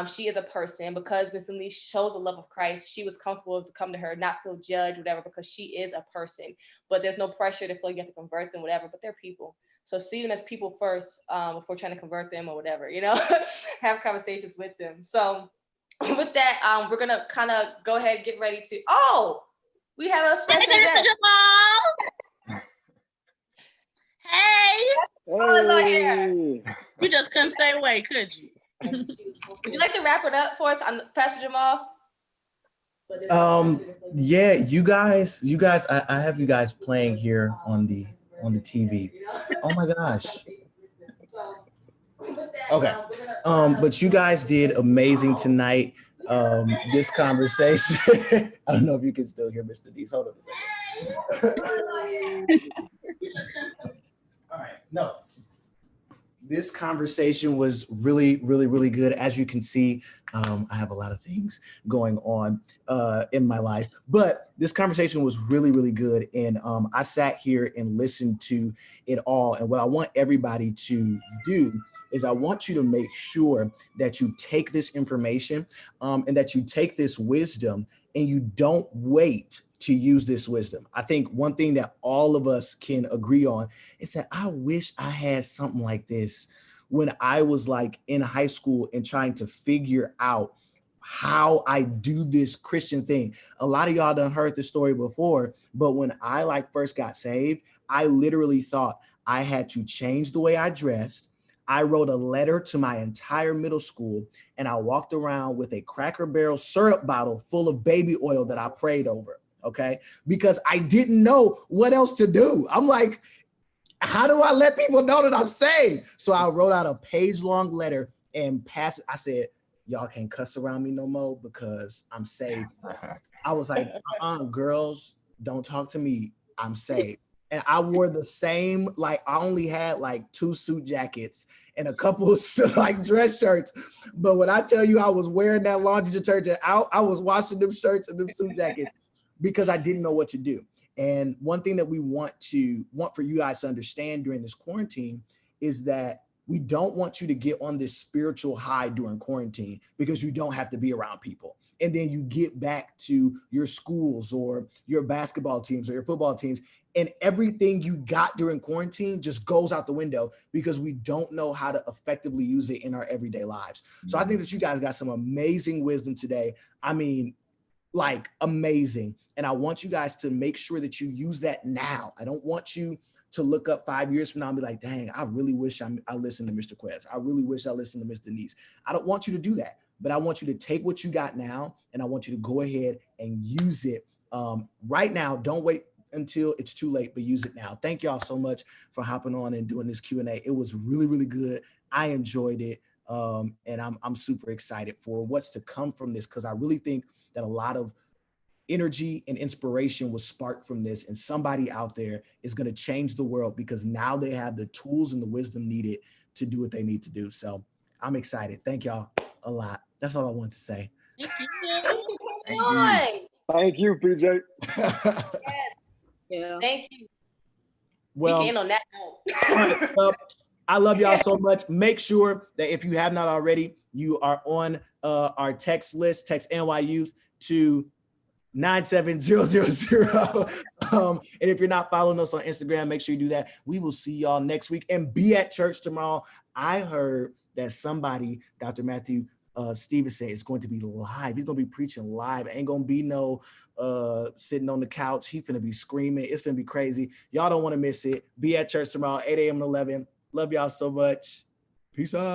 She is a person. Because Miss Denise shows the love of Christ, she was comfortable to come to her, not feel judged, whatever, because she is a person. But there's no pressure to feel like you have to convert them, whatever, but they're people. So see them as people first, before trying to convert them or whatever, have conversations with them. So with that, we're gonna kind of go ahead and get ready to, we have a special guest. Hey, Hey. you just couldn't stay away, could you? Would you like to wrap it up for us, Pastor Jamal? Yeah, you guys, I have you guys playing here on the TV. Oh my gosh. Okay. But you guys did amazing tonight. This conversation, I don't know if you can still hear Mr. Dees. Hold on a second. All right, no. This conversation was really, really, really good. As you can see, I have a lot of things going on in my life, but this conversation was really, really good. And I sat here and listened to it all. And what I want everybody to do is I want you to make sure that you take this information and that you take this wisdom and you don't wait to use this wisdom. I think one thing that all of us can agree on is that I wish I had something like this when I was like in high school and trying to figure out how I do this Christian thing. A lot of y'all done heard this story before, but when I first got saved, I literally thought I had to change the way I dressed. I wrote a letter to my entire middle school and I walked around with a Cracker Barrel syrup bottle full of baby oil that I prayed over. Okay, because I didn't know what else to do. I'm like, how do I let people know that I'm saved? So I wrote out a page-long letter and passed it. I said, y'all can't cuss around me no more because I'm saved. I was like, girls, don't talk to me. I'm saved. And I wore the same, I only had 2 suit jackets and a couple of dress shirts. But when I tell you I was wearing that laundry detergent out, I was washing them shirts and them suit jackets because I didn't know what to do. And one thing that we want for you guys to understand during this quarantine is that we don't want you to get on this spiritual high during quarantine because you don't have to be around people. And then you get back to your schools or your basketball teams or your football teams, and everything you got during quarantine just goes out the window because we don't know how to effectively use it in our everyday lives. So I think that you guys got some amazing wisdom today. I mean, amazing. And I want you guys to make sure that you use that now. I don't want you to look up 5 years from now and be like, dang, I really wish I listened to Mr. Quez. I really wish I listened to Miss Denise. I don't want you to do that, but I want you to take what you got now and I want you to go ahead and use it right now. Don't wait until it's too late, but use it now. Thank y'all so much for hopping on and doing this Q&A. It was really, really good. I enjoyed it. And I'm super excited for what's to come from this because I really think that a lot of energy and inspiration was sparked from this, and somebody out there is going to change the world because now they have the tools and the wisdom needed to do what they need to do. So I'm excited. Thank y'all a lot. That's all I want to say. Thank you. Thank you, PJ. Yeah. Thank you. Well, we can end on that note. I love y'all so much. Make sure that if you have not already, you are on our text list. Text NY Youth to 97000. And if you're not following us on Instagram, make sure you do that. We will see y'all next week and be at church tomorrow. I heard that somebody, Dr. Matthew Stevenson, is going to be live. He's going to be preaching live. Ain't going to be no sitting on the couch. He's going to be screaming. It's going to be crazy. Y'all don't want to miss it. Be at church tomorrow, 8 a.m. and 11. Love y'all so much. Peace out.